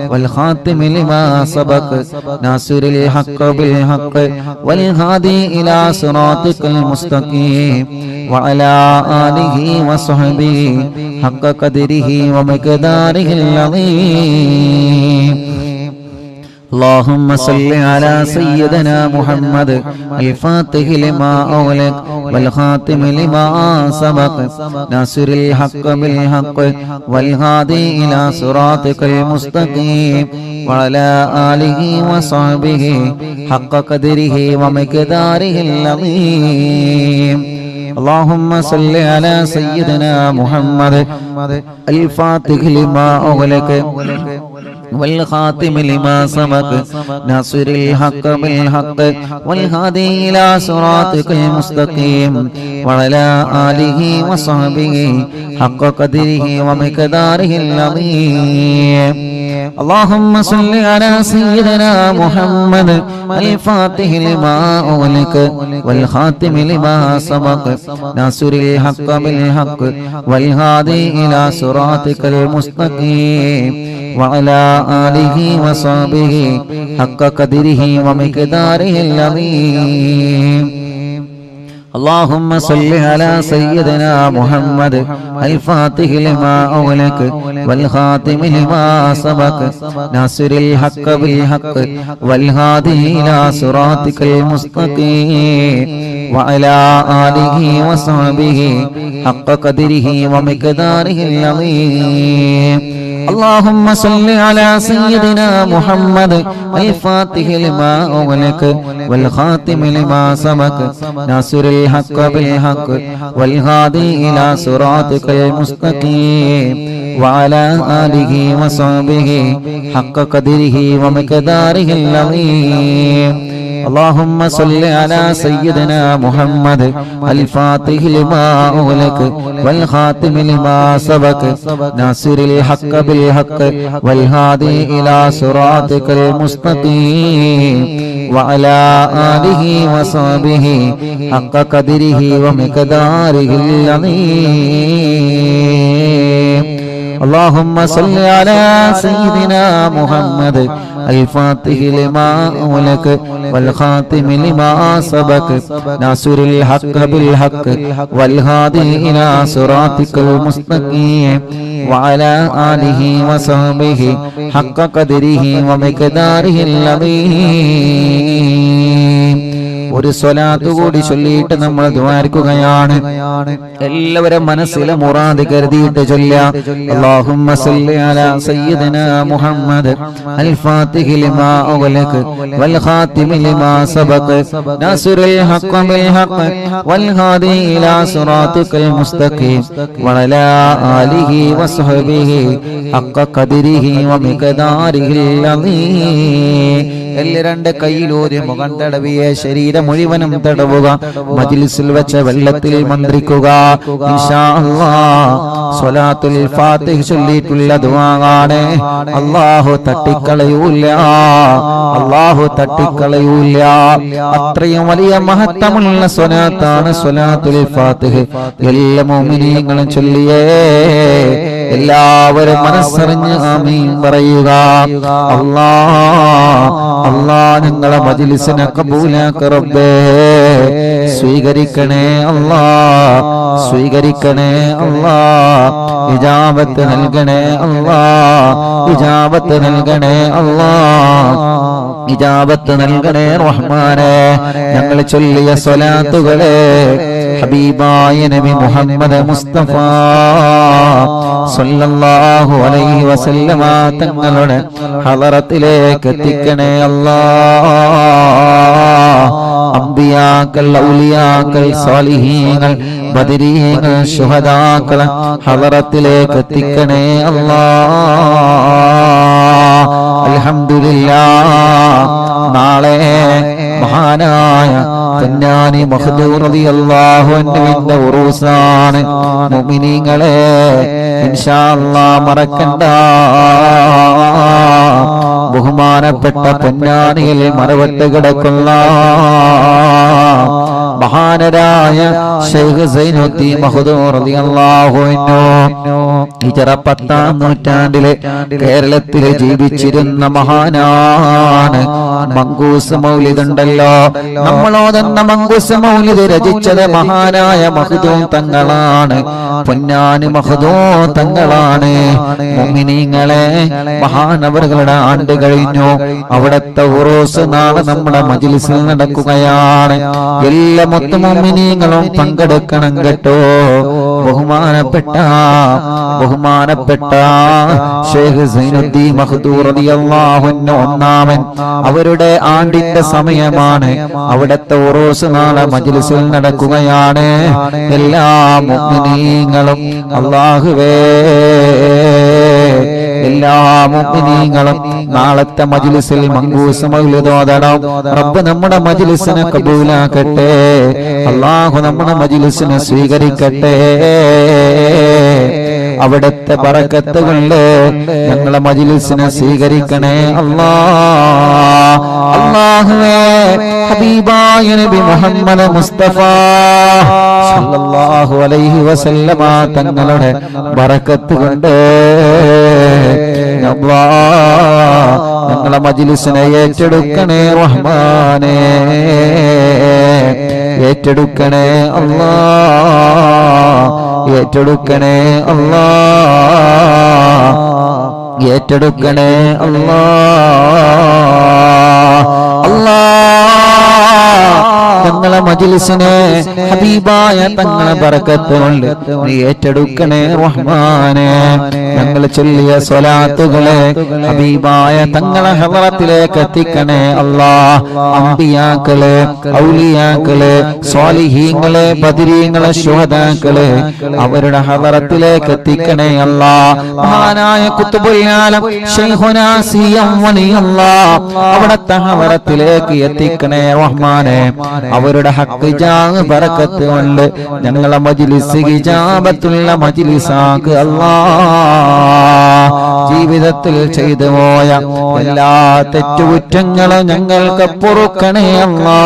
والخاتم لما سبق ناصر الحق بالحق والهادي إلى صراطك المستقيم وعلى آله وصحبه حق قدره ومقداره العظيم. اللهم صل على سيدنا محمد الفاتح لما أغلق والخاتم لما سبق ناصر الحق بالحق والهادي إلى صراطك المستقيم وعلى آله وصحبه حق قدره ومقداره العظيم. اللهم صل على سيدنا محمد الفاتح لما أغلق والخاتم لما سبق ناصر الحق بالحق والهادي إلى صراطك المستقيم وعلى آله وصحبه حق قدره ومقداره العظيم. اللهم صل على سيدنا محمد الفاتح لما أغلق والخاتم لما سبق ناصر الحق بالحق والهادي إلى صراطك المستقيم وعلى آله وصحبه حق قدره ومقداره العظيم. اللهم صل على سيدنا محمد الفاتح لما أغلق والخاتم لما سبق ناصر الحق بالحق والهادي إلى صراطك المستقيم وعلى آله وصحبه حق قدره ومقداره العظيم. اللهم صل على سيدنا محمد الفاتح لما أغلق والخاتم لما سبق ناصر الحق بالحق والهادي إلى صراطك المستقيم وعلى آله وصحبه حق قدره ومقداره العظيم. اللهم صل على سيدنا محمد الفاتح لما أغلق والخاتم لما سبق ناصر الحق بالحق والهادي إلى صراطك المستقيم وعلى آله وصحبه حق قدره ومقداره العظيم. اللهم صل على سيدنا محمد الفاتح لما أغلق والخاتم لما سبق ناصر الحق بالحق والهادي إلى صراطك المستقيم وعلى آله وصحبه حق قدره ومقداره العظيم. ഒരു സ്വലാത്ത് കൂടി ചൊല്ലിയിട്ട് നമ്മൾ ദുആർക്കുകയാണ്. എല്ലാവരും മനസ്സിലെ മുറാദ് കരുതിയിട്ട് ചൊല്ലുക. അല്ലാഹുമ്മ സല്ലി അലാ സയ്യിദിനാ മുഹമ്മദ് അൽ ഫാത്തിഹി ലിമാ ഉഗ്ലിഖ വൽ ഖാതിമി ലിമാ സബഖ നാസിറുൽ ഹഖ് ബിൽ ഹഖ് വൽ ഹാദി ഇലാ സിറാത്തിക്കൽ മുസ്തഖീം വഅലാ ആലിഹി വസ്ഹബിഹി ഹഖ ഖദരിഹി വമിഖദാരിഹിൽ അളീം. രണ്ട് കൈയിലൂരി മുഖം തടവിയെ ശരീരം മുഴുവനും തടവുക. മജ്ലിസിൽ വെച്ച വെള്ളത്തിൽ മന്ത്രിക്കുക. ഇൻഷാ അല്ലാഹ് സ്വലാത്തുൽ ഫാത്തിഹ ചൊല്ലിയിട്ടുള്ള ദുആയാണ്. അല്ലാഹു തട്ടിക്കളയൂല, അല്ലാഹു തട്ടിക്കളയൂല. അത്രയും വലിയ മഹത്വമുള്ള സ്വലാത്താണ് സ്വലാത്തുൽ ഫാത്തിഹ. എല്ലാ മുഅ്മിനീങ്ങളും ചൊല്ലിയേ. എല്ലാവരും മനസ്സറിഞ്ഞ് ആമീൻ പറയുക. അല്ലാഹ് ഞങ്ങളെ മജ്ലിസിനെ കബൂലാക്ക റബ്ബേ. സ്വീകരിക്കണേ അല്ലാഹ്, സ്വീകരിക്കണേ അല്ലാഹ്. ഇജാബത്ത് നൽകണേ അല്ലാഹ്, ഇജാബത്ത് നൽകണേ അല്ലാഹ്, ഇജാബത്ത് നൽകണേ റഹ്മാനേ. ഞങ്ങൾ ചൊല്ലിയ സ്വലാത്തുകളെ ഹബീബായ നബി മുഹമ്മദ് മുസ്തഫ സല്ലല്ലാഹു അലൈഹി വസല്ലമ തങ്ങളുടെ ഹളറത്തിലേക്ക് എത്തിക്കണേ അല്ലാഹ്. അംബിയാക്കൾ, ഔലിയാക്കൾ, സാലിഹീങ്ങൾ, ബദരീങ്ങൾ, ശുഹദാക്കൾ ഹളറത്തിലേക്ക് എത്തിക്കണേ അല്ലാഹ്. അൽഹംദുലില്ലാഹ്. നാളെ മഹാനായ തന്നാനി മഖ്ദൂർ റളിയല്ലാഹു അൻഹുവിന്റെ ഉറൂസാണ്. മുഅ്മിനീങ്ങളെ ഇൻഷാ അല്ലാഹ് മറക്കണ്ട. ബഹുമാനപ്പെട്ട പൊന്നാനിയിൽ മറവട്ട് കിടക്കുന്ന മഹാനരായ ശൈഖ് സൈനുദ്ദീൻ മഖ്ദൂർ റളിയല്ലാഹു അൻഹു ഹിജ്റ 10-ാം നൂറ്റാണ്ടിലെ കേരളത്തിൽ ജീവിച്ചിരുന്ന മഹാനാണ്. മങ്കൂസ് മൗലിദ് ഉണ്ടല്ലോ, നമ്മളോതെന്ന മങ്കൂസ് മൗലിദ് രചിച്ചത് മഹാനായ മഖ്ദൂം തങ്ങളാണ്. പൊന്നാനി മഖ്ദൂം തങ്ങളാണ്. മുഅ്മിനീങ്ങളെ മഹാനവറുകളുടെ ആണ്ട് കഴിഞ്ഞു. അവിടുത്തെ ഉറൂസ് നാളെ നമ്മുടെ മജ്ലിസിൽ നടക്കുകയാണ്. എല്ലാ മുഅ്മിനീങ്ങളും പങ്കെടുക്കണം കേട്ടോ. ബഹുമാനപ്പെട്ട ശൈഖ് സൈനുദ്ദീൻ മഖ്ദൂർ റളിയല്ലാഹു അൻഹു ഒന്നാമൻ അവരുടെ ആണ്ടിന്റെ സമയമാണ്. അവിടുത്തെ ഉറൂസ് നാളെ മജ്ലിസിൽ നടക്കുകയാണ്. എല്ലാ മുഅ്മിനീങ്ങളും അല്ലാഹുവേ, എല്ലാ മുഅ്മിനീങ്ങളും നാളത്തെ മജ്ലിസിൽ മങ്കൂസ് മൗലിദ് ഓതണം. റബ്ബ് നമ്മുടെ മജ്ലിസിനെ കബൂലാക്കട്ടെ. അല്ലാഹു നമ്മുടെ മജ്ലിസിനെ സ്വീകരിക്കട്ടെ. അവിടുത്തെ ബറക്കത്ത് കൊണ്ട് ഞങ്ങളെ മജ്ലിസിനെ സ്വീകരിക്കണേ അല്ലാഹ്. അല്ലാഹുവേ, ഹബീബായ നബി മുഹമ്മദ് മുസ്തഫ സല്ലല്ലാഹു അലൈഹി വസല്ലമ തങ്ങളുടെ ബറക്കത്ത് കൊണ്ട് ഞങ്ങളെ മജ്ലിസിനെ ഏറ്റെടുക്കണേ റഹ്മാനേ, ഏറ്റെടുക്കണേ അല്ലാഹ്, ഏറ്റെടുക്കണേ അല്ലാഹ്, ഏറ്റെടുക്കണേ അല്ലാഹ്. ഞങ്ങളെ മജ്ലിസിനെ ഹബീബായ തങ്ങളെ ബറക്കത്ത് കൊണ്ട് നീ ഏറ്റെടുക്കണേ റഹ്മാനേ. ഞങ്ങൾ ചൊല്ലിയ സ്വലാത്തുകളെ ഹബീബായ തങ്ങളെ ഹളറത്തിലേക്ക് എത്തിക്കണേ അല്ലാഹ്. അംബിയാക്കളെ, ഔലിയാക്കളെ, സ്വാലിഹീങ്ങളെ, ബദരീങ്ങളെ, ശുഹദാക്കളെ അവരുടെ ഹളറത്തിലേക്ക് എത്തിക്കണേ അല്ലാഹ്. മഹാനായ ഖുത്ബുൽ ആലം ശൈഖുനാ സിയം വലിയല്ലാഹ് അവിടുത്തെ ഹളറത്തിലേക്ക് എത്തിക്കണേ റഹ്മാനേ. അവരുടെ ഹഖ് ജാഹ് ബറക്കത്ത് കൊണ്ട് ഞങ്ങളെ മജ്ലിസ് ഇജാബത്തുള്ള മജ്ലിസാക്ക് അല്ലാഹ്. ജീവിതത്തിൽ ചെയ്തു പോയ എല്ലാ തെറ്റുകുറ്റങ്ങളും ഞങ്ങൾക്ക് പൊറുക്കണേ അല്ലാ.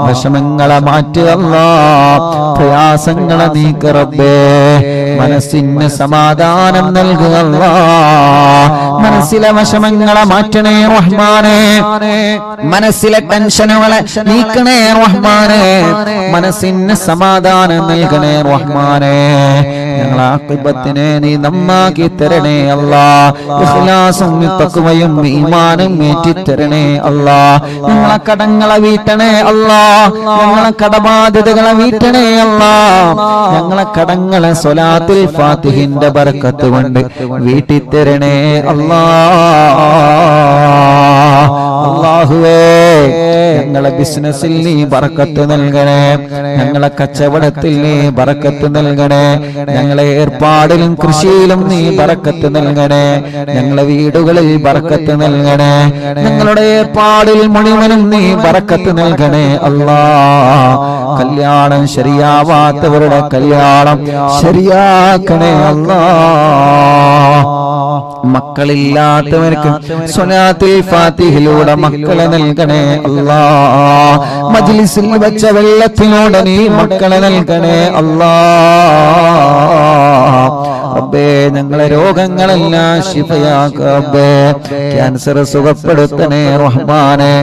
വിഷമങ്ങളെ മാറ്റുക അല്ലാ, പ്രയാസങ്ങളെ നീക്ക് റബ്ബേ. മനസ്സിന് സമാധാനം നൽകുക അല്ലാ. മനസ്സിലെ വിഷമങ്ങളെ മാറ്റണേ റഹ്മാനേ. മനസ്സിലെ ടെൻഷനുകളെ നീക്കണേ റഹ്മാനേ. മനസ്സിന് സമാധാനം നൽകണേ റഹ്മാനേ. ഞങ്ങളെ ആഖിബത്തിനെ നീ നന്നാക്കി തരണേ അല്ലാ. ഇഖ്ലാസും തഖ്വയും ഈമാനും ഏറ്റിത്തരണേ അല്ലാ. ഞങ്ങളെ കടങ്ങളെ വീട്ടണേ അല്ലാ. ഞങ്ങളെ കടബാധ്യതകളെ വീട്ടണേ അല്ലാ. ഞങ്ങളെ കടങ്ങളെ സ്വലാത്തുൽ ഫാത്തിഹിന്റെ ബർക്കത്ത് കൊണ്ട് വീട്ടിത്തരണേ അല്ലാ. അല്ലാഹുവേ, ഞങ്ങളെ ബിസിനസ്സിൽ നീ ബർക്കത്ത് നൽകണേ. ഞങ്ങളെ കച്ചവടത്തിൽ നീ ബർക്കത്ത് നൽകണേ. ഞങ്ങളെ ഏർപ്പാടിലും കൃഷിയിലും നീ ബർക്കത്ത് നൽകണേ. ഞങ്ങളെ വീടുകളിൽ ബർക്കത്ത് നൽകണേ. ഞങ്ങളുടെ ഏർപ്പാടിൽ മുഴുവനും നീ ബർക്കത്ത് നൽകണേ അല്ലാ. കല്യാണം ശരിയാവാത്തവരുടെ കല്യാണം ശരിയാക്കണേ അല്ലാ. മക്കളില്ലാത്തവർക്ക് സ്വലാത്തുൽ ഫാത്തിഹിലൂടെ മക്കളെ നൽകണേ അല്ലാ. മജ്ലിസിൽ വെച്ച വെള്ളത്തിലൂടെ നീ മക്കളെ നൽകണേ അല്ലാ. റബ്ബേ, ഞങ്ങളെ രോഗങ്ങളെല്ലാം ശിഫയാക്ക റബ്ബേ. ക്യാൻസർ സുഖപ്പെടുത്തണേ റഹ്മാനെ.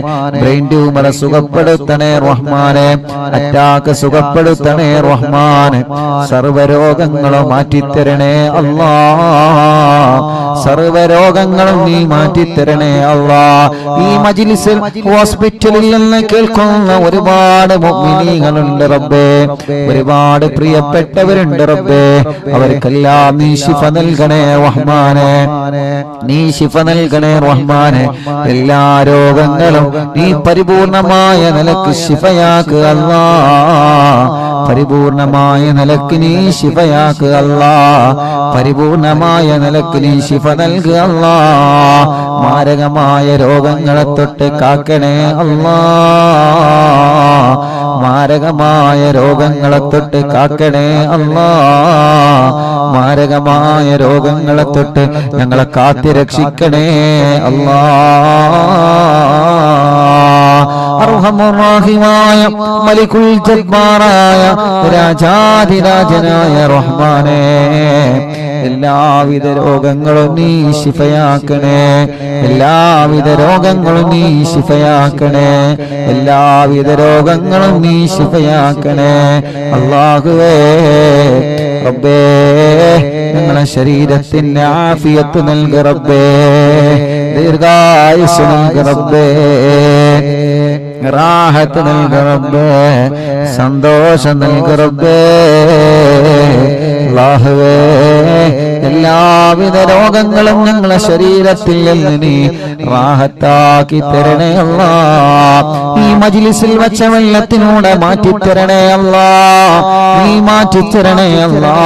ബ്രെയിൻ ട്യൂമർ സുഖപ്പെടുത്തണേ റഹ്മാനെ. അറ്റാക്ക് സുഖപ്പെടുത്തണേ റഹ്മാനെ. സർവ്വരോഗങ്ങളും മാറ്റിത്തരണേ അല്ലാ. സർവ്വരോഗങ്ങളും നീ മാറ്റിത്തരണേ അല്ലാ. ഈ മജ്ലിസിൽ ഹോസ്പിറ്റലിൽ നിന്ന് കേൾക്കുന്ന ഒരുപാട് മുഅ്മിനീങ്ങളുണ്ട് റബ്ബേ. ഒരുപാട് പ്രിയപ്പെട്ടവരുണ്ട് റബ്ബേ. അവർക്കെല്ലാം നീ ശിഫ നൽകണേ റഹ്മാനെ. നീ ശിഫ നൽകണേ റഹ്മാനെ. എല്ലാ രോഗങ്ങളും നീ പരിപൂർണമായ നിലക്ക് ശിഫയാക്കുക അല്ലാ. പരിപൂർണമായ നിലക്ക് നീ ശിഫയാക്കുക അല്ലാ. പരിപൂർണമായ നിലക്ക് നീ ശിഫ നൽകുക അല്ലാ. മാരകമായ രോഗങ്ങളെ തൊട്ട് കാക്കണേ അല്ലാ. മാരകമായ രോഗങ്ങളെ തൊട്ട് കാക്കണേ അല്ലാ. മാരകമായ രോഗങ്ങളെ തൊട്ട് ഞങ്ങളെ കാത്തിരക്ഷിക്കണേ അല്ലാ. അർഹമുർ-റഹീമായ മലികുൽ ജബ്ബാറായ രാജാധിരാജനായ റഹ്മാനേ, എല്ലാവിധ രോഗങ്ങളും നീ ശിഫയാക്കണേ. എല്ലാവിധ രോഗങ്ങളും നീ ശിഫയാക്കണേ. എല്ലാവിധ രോഗങ്ങളും നീ ശിഫയാക്കണേ അല്ലാഹുവേ. റബ്ബേ, ഞങ്ങളെ ശരീരത്തിന് ആഫിയത്ത് നൽകി റബ്ബേ. ദീർഘായുസ് നൽകി റബ്ബേ. റാഹത്ത് നൽകി റബ്ബേ. സന്തോഷം നൽകി റബ്ബേ. അല്ലാഹുവേ, എല്ലാവിധ രോഗങ്ങളും ഞങ്ങളെ ശരീരത്തിൽ നിന്ന് നീ റാഹത്താക്കി തരണേ അല്ലാ. ഈ മജ്ലിസിൽ വെച്ച വെള്ളത്തിലൂടെ മാറ്റിത്തരണേ അല്ലാ. നീ മാറ്റിത്തരണേ അല്ലാ.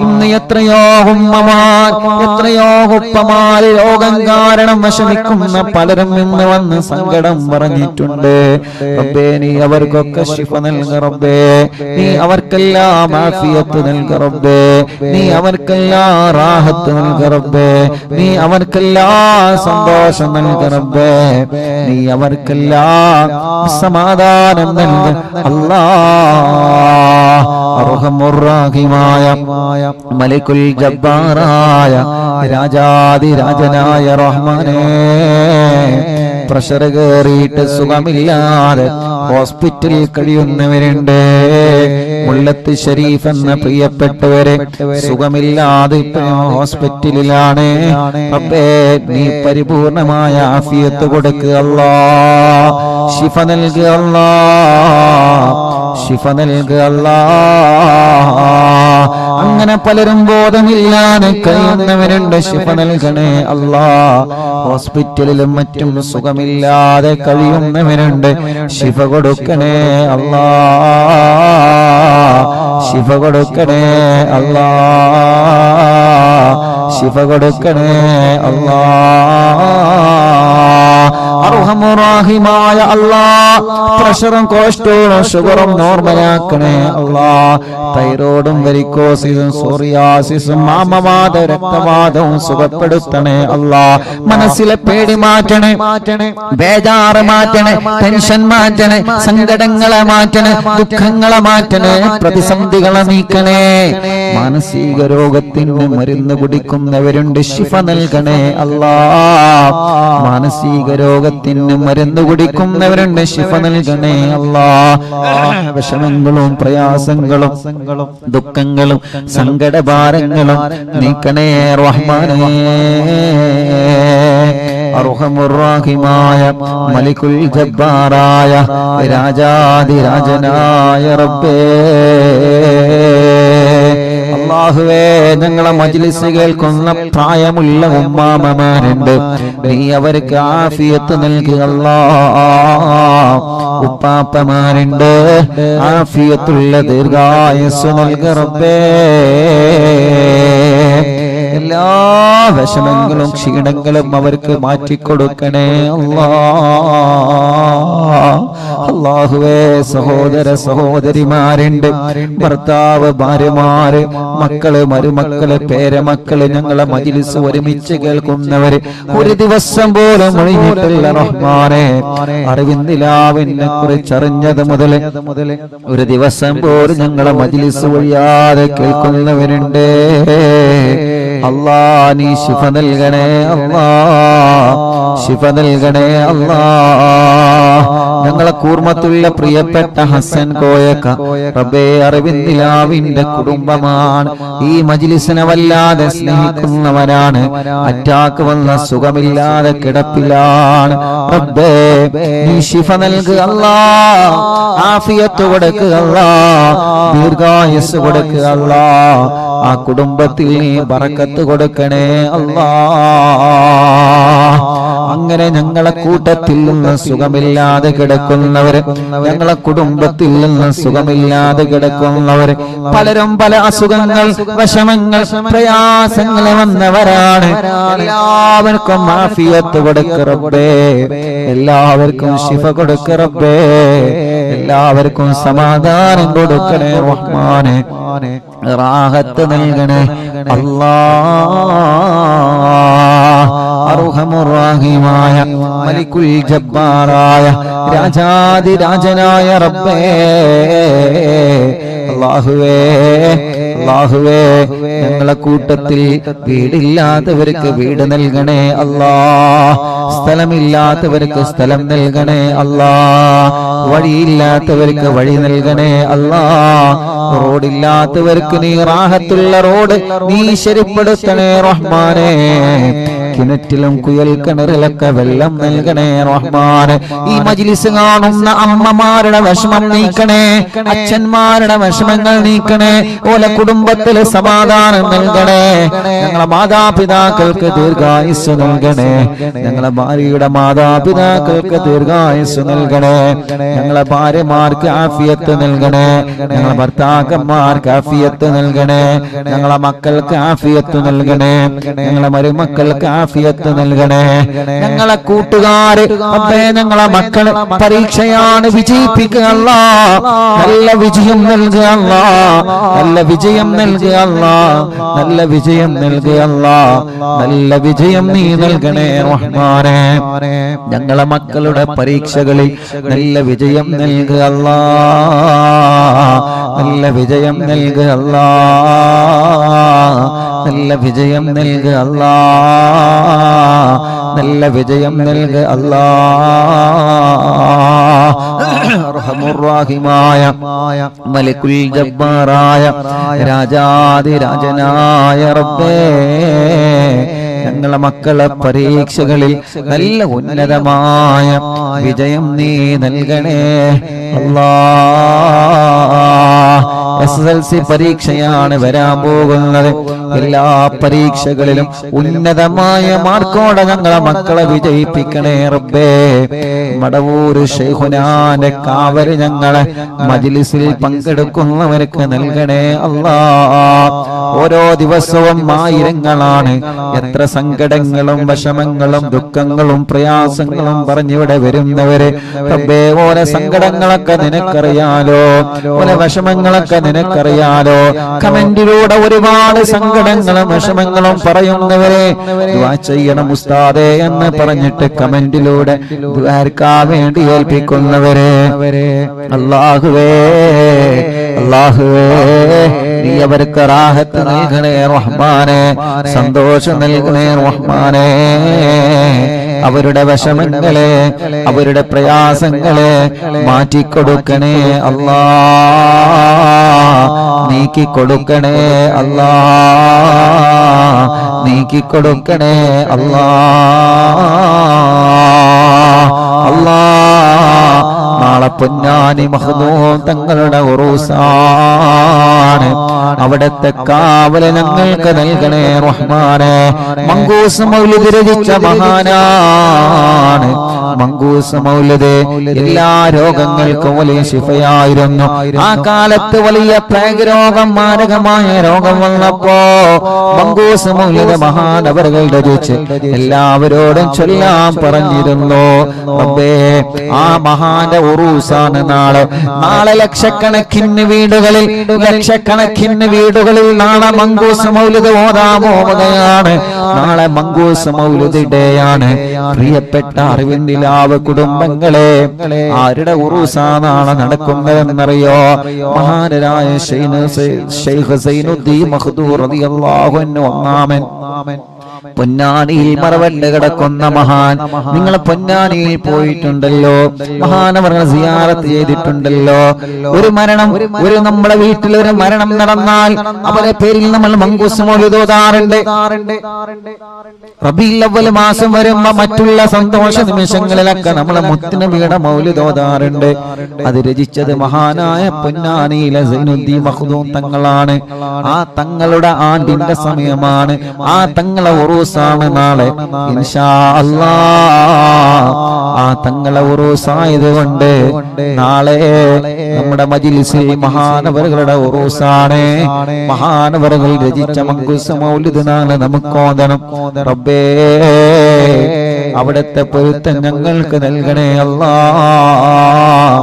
ഇന്ന് എത്രയോ ഉമ്മമാർ, എത്രയോ ഉപ്പമാര് രോഗം കാരണം വിഷമിക്കുന്ന പലരും ഇന്ന് വന്ന് സങ്കടം പറഞ്ഞിട്ടുണ്ട് റബ്ബേ. നീ അവർക്കൊക്കെ ശിഫ നൽക റബ്ബേ. നീ അവർക്കെല്ലാം ആഫിയത്ത് നൽക റബ്ബേ. നീ അവർക്കെല്ലാം റാഹത്ത് നൽക റബ്ബേ. നീ അവർക്കെല്ലാം സന്തോഷം നൽക റബ്ബേ. നീ അവർക്കെല്ലാം സമാധാനം നൽക അല്ലാ. അർഹമുർ-റഹീമായ മലികുൽ ജബ്ബാറായ രാജാധിരാജനായ റഹ്മാനേ, പ്രഷർ കയറിയിട്ട് സുഖമില്ലാതെ ഹോസ്പിറ്റലിൽ കഴിയുന്നവരുണ്ട്. മുല്ലത്ത് ഷരീഫ് എന്ന പ്രിയപ്പെട്ടവരെ സുഖമില്ലാതെ ഹോസ്പിറ്റലിലാണ്. റബ്ബേ, നീ പരിപൂർണമായ ആഫിയത്ത് കൊടുക്കുക അല്ലാ. ശിഫ നൽകുക അല്ലാ. ശിഫ നൽകുക അല്ലാ. അങ്ങനെ പലരും ബോധമില്ലാതെ കഴിയുന്നവരുണ്ട്. ശിഫ നൽകണേ അല്ലാ. ഹോസ്പിറ്റലിലും മറ്റും സുഖമില്ലാതെ കഴിയുന്നവരുണ്ട്. ശിഫ കൊടുക്കണേ അല്ലാ. ശിഫ കൊടുക്കണേ അല്ലാ. ശിഫ കൊടുക്കണേ അല്ലാ. അർഹമുറാഹിമായ അല്ലാഹ് പ്രഷറും കൊളസ്ട്രോളും ഷുഗറും നോർമലാക്കണേ അല്ലാഹ് തൈറോയ്ഡും വെരിക്കോസിസും സോറിയാസിസും മാമവാദ രക്തവാദവും സുഖപ്പെടുത്തണേ അല്ലാഹ് മനസ്സിലെ പേടി മാറ്റണേ ബേജാറ് മാറ്റണേ ടെൻഷൻ മാറ്റണേ സങ്കടങ്ങളെ മാറ്റണേ ദുഃഖങ്ങളെ മാറ്റണേ പ്രതിസന്ധികളെ നീക്കണേ മാനസിക രോഗത്തിന് മരുന്ന് കുടിക്കുന്നവരുണ്ട് ശിഫ നൽകണേ അല്ലാഹ് മാനസിക രോഗത്തിന് മരുന്ന് കുടിക്കുന്നവരുണ്ട് ശിഫ നൽകണേ അല്ലാഹ് വിഷമങ്ങളും പ്രയാസങ്ങളും ദുഃഖങ്ങളും സങ്കടഭാരങ്ങളും നീക്കണേ റഹ്മാനേ അർഹമുർറാഹിമായ മലികുൽ ജബ്ബാറായ രാജാധിരാജനായ റബ്ബേ അല്ലാഹുവേ ഞങ്ങളെ മജ്ലിസ് കേൾക്കുന്ന പ്രായമുള്ള ഉമ്മാമമാരുണ്ട് നീ അവർക്ക് ആഫിയത്ത് നൽകുക അല്ലാഹ് ഉപ്പാപ്പമാരുണ്ട് ആഫിയത്തുള്ള ദീർഘായുസ്സ് നൽകുക റബ്ബേ എല്ലാ വിഷമങ്ങളും ക്ഷീണങ്ങളും അവർക്ക് മാറ്റിക്കൊടുക്കണേ അല്ലാഹുവേ സഹോദര സഹോദരിമാരുണ്ട് ഭർത്താവ് ഭാര്യമാര് മക്കള് മരുമക്കള് പേരമക്കള് ഞങ്ങളെ മജ്ലിസ് ഒരുമിച്ച് കേൾക്കുന്നവര് ഒരു ദിവസം പോലും ഒഴിഞ്ഞിട്ടില്ല റഹ്മാനെ അറിവിന്ദിലാവിനെ കുറിച്ചറിഞ്ഞത് മുതൽ ഒരു ദിവസം പോലും ഞങ്ങളെ മജ്ലിസ് ഒഴിയാതെ കേൾക്കുന്നവരുണ്ട് അല്ലാ നീ ശിഫ നൽകണേ അല്ലാ ശിഫ നൽകണേ അല്ലാ ഞങ്ങളെ കൂർമ്മത്തുള്ള പ്രിയപ്പെട്ട ഹസൻ കോയക്ക റബ്ബേ അറിവിന്ദിലാവിന്റെ കുടുംബമാണ് ഈ മജ്ലിസിനെ വല്ലാതെ സ്നേഹിക്കുന്നവരാണ് അറ്റാക്ക് വന്ന സുഖമില്ലാതെ കിടപ്പിലാണ് റബ്ബേ നീ ശിഫ നൽകുക അല്ലാ ആഫിയത്ത് കൊടുക്കുക അല്ലാ ദീർഘായുസ്സ് കൊടുക്കുക അല്ലാ ആ കുടുംബത്തിൽ നീ ബറക്കത്ത് കൊടുക്കണേ അല്ലാ അങ്ങനെ ഞങ്ങളെ കൂട്ടത്തിൽ നിന്ന് സുഖമില്ലാതെ കിടക്കുന്നവര് ഞങ്ങളെ കുടുംബത്തിൽ നിന്ന് സുഖമില്ലാതെ കിടക്കുന്നവര് പലരും പല അസുഖങ്ങൾ വിഷമങ്ങൾ പ്രയാസങ്ങൾ വന്നവരാണ് എല്ലാവർക്കും ആഫിയത്ത് കൊടുക്ക റബ്ബേ എല്ലാവർക്കും ശിഫ കൊടുക്ക റബ്ബേ എല്ലാവർക്കും സമാധാനം കൊടുക്കണേ റഹ്മാനെ റാഹത്ത് നൽകണേ അല്ലാഹ് അർഹമുർറാഹിമായ മലികുൽ ജബ്ബാറായ രാജാധിരാജനായ റബ്ബേ അല്ലാഹുവേ അല്ലാഹുവേ ഞങ്ങളെ കൂട്ടത്തിൽ വീടില്ലാത്തവർക്ക് വീട് നൽകണേ അല്ലാഹ് സ്ഥലമില്ലാത്തവർക്ക് സ്ഥലം നൽകണേ അല്ലാഹ് വഴിയില്ലാത്തവർക്ക് വഴി നൽകണേ അല്ലാഹ് റോഡില്ലാത്തവർക്ക് നീ റാഹത്തുള്ള റോഡ് നീ ശരിപ്പെടുത്തണേ റഹ്മാനേ കിണറ്റിലും കുയൽ കിണറിലൊക്കെ വെള്ളം നൽകണേ റഹ്മാനെ ഈ മജ്ലിസ് കാണുന്ന അമ്മമാരുടെ വിഷമം നീക്കണേ അച്ഛന്മാരുടെ വിഷമങ്ങൾ നീക്കണേ ഓലെ കുടുംബത്തിൽ സമാധാനം നൽകണേ ഞങ്ങളെ മാതാപിതാക്കൾക്ക് ദീർഘായുസ്സ് നൽകണേ ഞങ്ങളെ ഭാര്യയുടെ മാതാപിതാക്കൾക്ക് ദീർഘായുസ്സ് നൽകണേ ഞങ്ങളെ ഭാര്യമാർക്ക് ആഫിയത്ത് നൽകണേ ഞങ്ങളെ ഭർത്താക്കന്മാർക്ക് ആഫിയത്ത് നൽകണേ ഞങ്ങളെ മക്കൾക്ക് ആഫിയത്ത് നൽകണേ ഞങ്ങളെ മരുമക്കൾക്ക് ആഫിയത്ത് നൽകണേ ഞങ്ങളെ കൂട്ടുകാര് ഞങ്ങളെ മക്കള് പരീക്ഷയാണ് വിജയിപ്പിക്കുക അല്ലാഹ് നല്ല വിജയം നൽകുക അല്ലാഹ് നല്ല വിജയം നൽകുക അല്ലാഹ് നല്ല വിജയം നൽകുക അല്ലാഹ് നല്ല വിജയം നീ നൽകണേ റഹ്മാനേ ഞങ്ങളെ മക്കളുടെ പരീക്ഷകളിൽ നല്ല വിജയം നൽകുക അല്ലാഹ് നല്ല വിജയം നൽകുക അല്ലാഹ് നല്ല വിജയം നൽകുക അല്ലാഹ് നല്ല വിജയം നൽകുക അല്ലാഹ് അർഹമുർറാഹിമായ മലികുൽ ജബ്ബാറായ രാജാധിരാജനായ റബ്ബേ ഞങ്ങളെ മക്കളെ പരീക്ഷകളിൽ നല്ല ഉന്നതമായ വിജയം നീ നൽകണേ അല്ലാഹ് SSLC പരീക്ഷയാണ് വരാൻ പോകുന്നത് എല്ലാ പരീക്ഷകളിലും ഉന്നതമായ മാർക്കോടെ ഞങ്ങളെ മക്കളെ വിജയിപ്പിക്കണേ റബ്ബേ. മടവൂർ ശൈഖുനാന്റെ കാവല് ഞങ്ങളെ മജ്ലിസിൽ പങ്കെടുക്കുന്നവർക്ക് നൽകണേ അല്ലാ. ഓരോ ദിവസവും ആയിരങ്ങളാണ് എത്ര സങ്കടങ്ങളും വിഷമങ്ങളും ദുഃഖങ്ങളും പ്രയാസങ്ങളും പറഞ്ഞിവിടെ വരുന്നവര്. റബ്ബേ, ഓരോ സങ്കടങ്ങളൊക്കെ നിനക്കറിയാലോ, ഓരോ വിഷമങ്ങളൊക്കെ നിനക്കറിയാലോ. കമന്റിലൂടെ ഒരുപാട് സങ്കടങ്ങളും വിഷമങ്ങളും പറയുന്നവരെ ദുആ ചെയ്യണം ഉസ്താദേ എന്ന് പറഞ്ഞിട്ട് കമന്റിലൂടെ ദുആർക്കാ വേണ്ടി ഏൽപ്പിക്കുന്നവരെ അല്ലാഹുവേ, അല്ലാഹുവേ, നീ അവർക്ക് റാഹത്ത് നൽകണേ റഹ്മാനേ, സന്തോഷം നൽകണേ റഹ്മാനേ. അവരുടെ വിഷമങ്ങളെ അവരുടെ പ്രയാസങ്ങളെ മാറ്റിക്കൊടുക്കണേ അല്ലാ, നീക്കിക്കൊടുക്കണേ അല്ലാ, നീക്കിക്കൊടുക്കണേ അല്ലാ. അല്ലാ, നാളെ പൊന്നാനി മഖ്ദൂം തങ്ങളുടെ ഉറൂസാണ്. അവിടത്തെ കാവല് ഞങ്ങൾക്ക് നൽകണേ റഹ്മാനേ. മങ്കൂസ് മൗലിദ് രചിച്ച മഹാനാണ്. മങ്കൂസ് മൗലിദ് എല്ലാ രോഗങ്ങൾക്കും വലിയ ശിഫയായിരുന്നു. ആ കാലത്ത് വലിയ പ്ലേഗ് രോഗം, മാരകമായ രോഗം വന്നപ്പോ മങ്കൂസ് മൗലിദ് മഹാനവറുകൾ രചിച്ച് എല്ലാവരോടും ചൊല്ലാൻ പറഞ്ഞിരുന്നു. റബ്ബേ, ആ മഹാന്റെ ഉറൂസാണ് നാളെ. നാളെ ലക്ഷക്കണക്കിന് വീടുകളിൽ നാളെ മങ്കൂസ് മൗലിദ് ഓതാൻ പോവുകയാണ്. നാളെ മങ്കൂസ് മൗലിദ് ഡേയാണ്. പ്രിയപ്പെട്ട അറിവിന്ദിലാവ് കുടുംബങ്ങളെ, ആരുടെ ഉറൂസാ നാളെ നടക്കുന്നതെന്നറിയോ? മഹാനരായ ശൈഖ് സൈനുദ്ദീൻ മഖ്ദൂർ റളിയല്ലാഹു അൻഹു ഒന്നാമൻ പൊന്നാനിയിൽ മറവണ്ട് കിടക്കുന്ന മഹാൻ. നിങ്ങൾ പൊന്നാനിയിൽ പോയിട്ടുണ്ടല്ലോ, മഹാനവറുകളെ സിയാറത്ത് ചെയ്തിട്ടുണ്ടല്ലോ. ഒരു മരണം, ഒരു നമ്മുടെ വീട്ടിൽ ഒരു മരണം നടന്നാൽ അവരെ പേരിൽ നമ്മൾ മങ്കൂസ് മൗലിദ് ഓതാറുണ്ട്. റബീഉൽ അവ്വൽ മാസം വരുമ്പോ മറ്റുള്ള സന്തോഷ നിമിഷങ്ങളിലൊക്കെ നമ്മൾ മുത്തുനബിയുടെ മൗലിദ് ഓതാറുണ്ട്. അത് രചിച്ചത് മഹാനായ പൊന്നാനിയിലെ സൈനുദ്ദീൻ മഖ്ദൂം തങ്ങളാണ്. ആ തങ്ങളുടെ ആണ്ടിന്റെ സമയമാണ്. ആ തങ്ങളെ ഉറൂസാണ് നാളെ ഇൻഷാ അല്ലാഹ്. ആ തങ്ങളെ ഉറൂസായതുകൊണ്ട് നാളെ നമ്മുടെ മജ്ലിസിൽ മഹാനവറുകളുടെ ഉറൂസാണ്. മഹാനവറുകൾ രചിച്ച മങ്കൂസ് മൗലിദ് നാളെ നമുക്ക് ഓതണം. റബ്ബേ, അവിടുത്തെ പൊരുത്തം ഞങ്ങൾക്ക് നൽകണേ അല്ലാഹ്.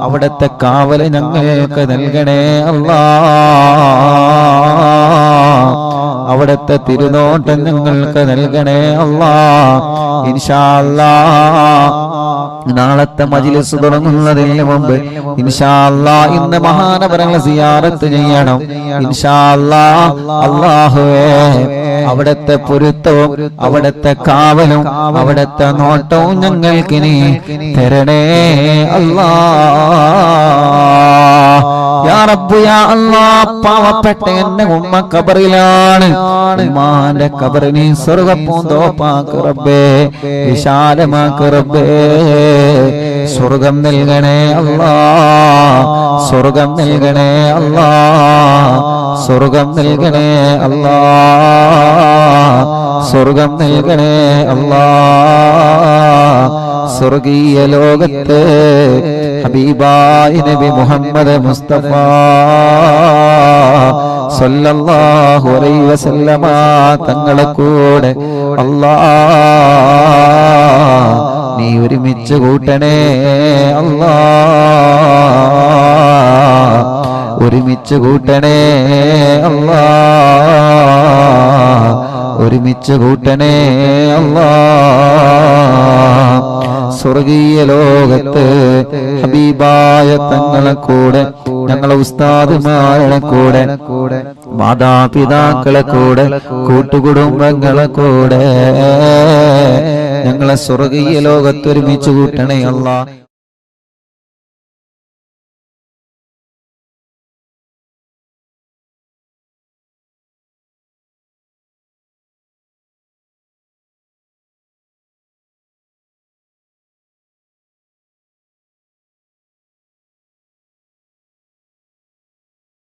അവിടുത്തെ കാവല് ഞങ്ങൾക്ക് നൽകണേ അല്ലാഹ്. അവിടുത്തെ തിരുനോട്ടം ഞങ്ങൾക്ക് നൽകണേ അല്ലാഹ്. ഇൻഷാ അല്ലാഹ് നാളത്തെ മജ്ലിസ് തുടങ്ങുന്നതിന് മുമ്പ് ഇൻഷാ അല്ലാഹ് ഇന്ന് മഹാനവറുകളെ സിയാറത്ത് ചെയ്യണം. ഇൻഷാ അല്ലാഹ്. അല്ലാഹുവേ, അവിടുത്തെ പൊരുത്തവും അവിടുത്തെ കാവലും അവിടുത്തെ നോട്ടവും ഞങ്ങൾക്ക് നീ തരണേ അല്ലാഹ്. യാ റബ്ബ് യാ അല്ലാഹ്, പാവപ്പെട്ട എന്റെ ഉമ്മ ഖബറിലാണ്. ഉമ്മാന്റെ ഖബറിനെ സ്വർഗ്ഗപ്പൂന്തോപ്പാക്ക് റബ്ബേ, വിശാലമാക്ക് റബ്ബേ. സ്വർഗം നൽകണേ അല്ലാഹ്, സ്വർഗം നൽകണേ അല്ലാഹ്, സ്വർഗം നൽകണേ അല്ലാഹ്, സ്വർഗം നൽകണേ അല്ലാഹ്. സ്വർഗീയ ലോകത്ത് ഹബീബായ നബി മുഹമ്മദ് മുസ്തഫ സല്ലല്ലാഹു അലൈഹി വസല്ലമ തങ്ങളെ കൂടെ അല്ലാഹ് നീ ഒരുമിച്ച് കൂട്ടണേ അല്ലാഹ്, ഒരുമിച്ച് കൂട്ടണേ അല്ലാഹ്, ഒരുമിച്ച് കൂട്ടണേ അല്ലാഹ്. സ്വർഗീയ ലോകത്ത് ഹബീബായ തങ്ങളെ കൂടെ, ഞങ്ങളെ ഉസ്താദുമാരുടെ കൂടെ, മാതാപിതാക്കളെ കൂടെ, കൂട്ടുകുടുംബങ്ങളെ കൂടെ ഞങ്ങളെ സ്വർഗീയ ലോകത്ത് ഒരുമിച്ച് കൂട്ടണേ അല്ലാഹ്.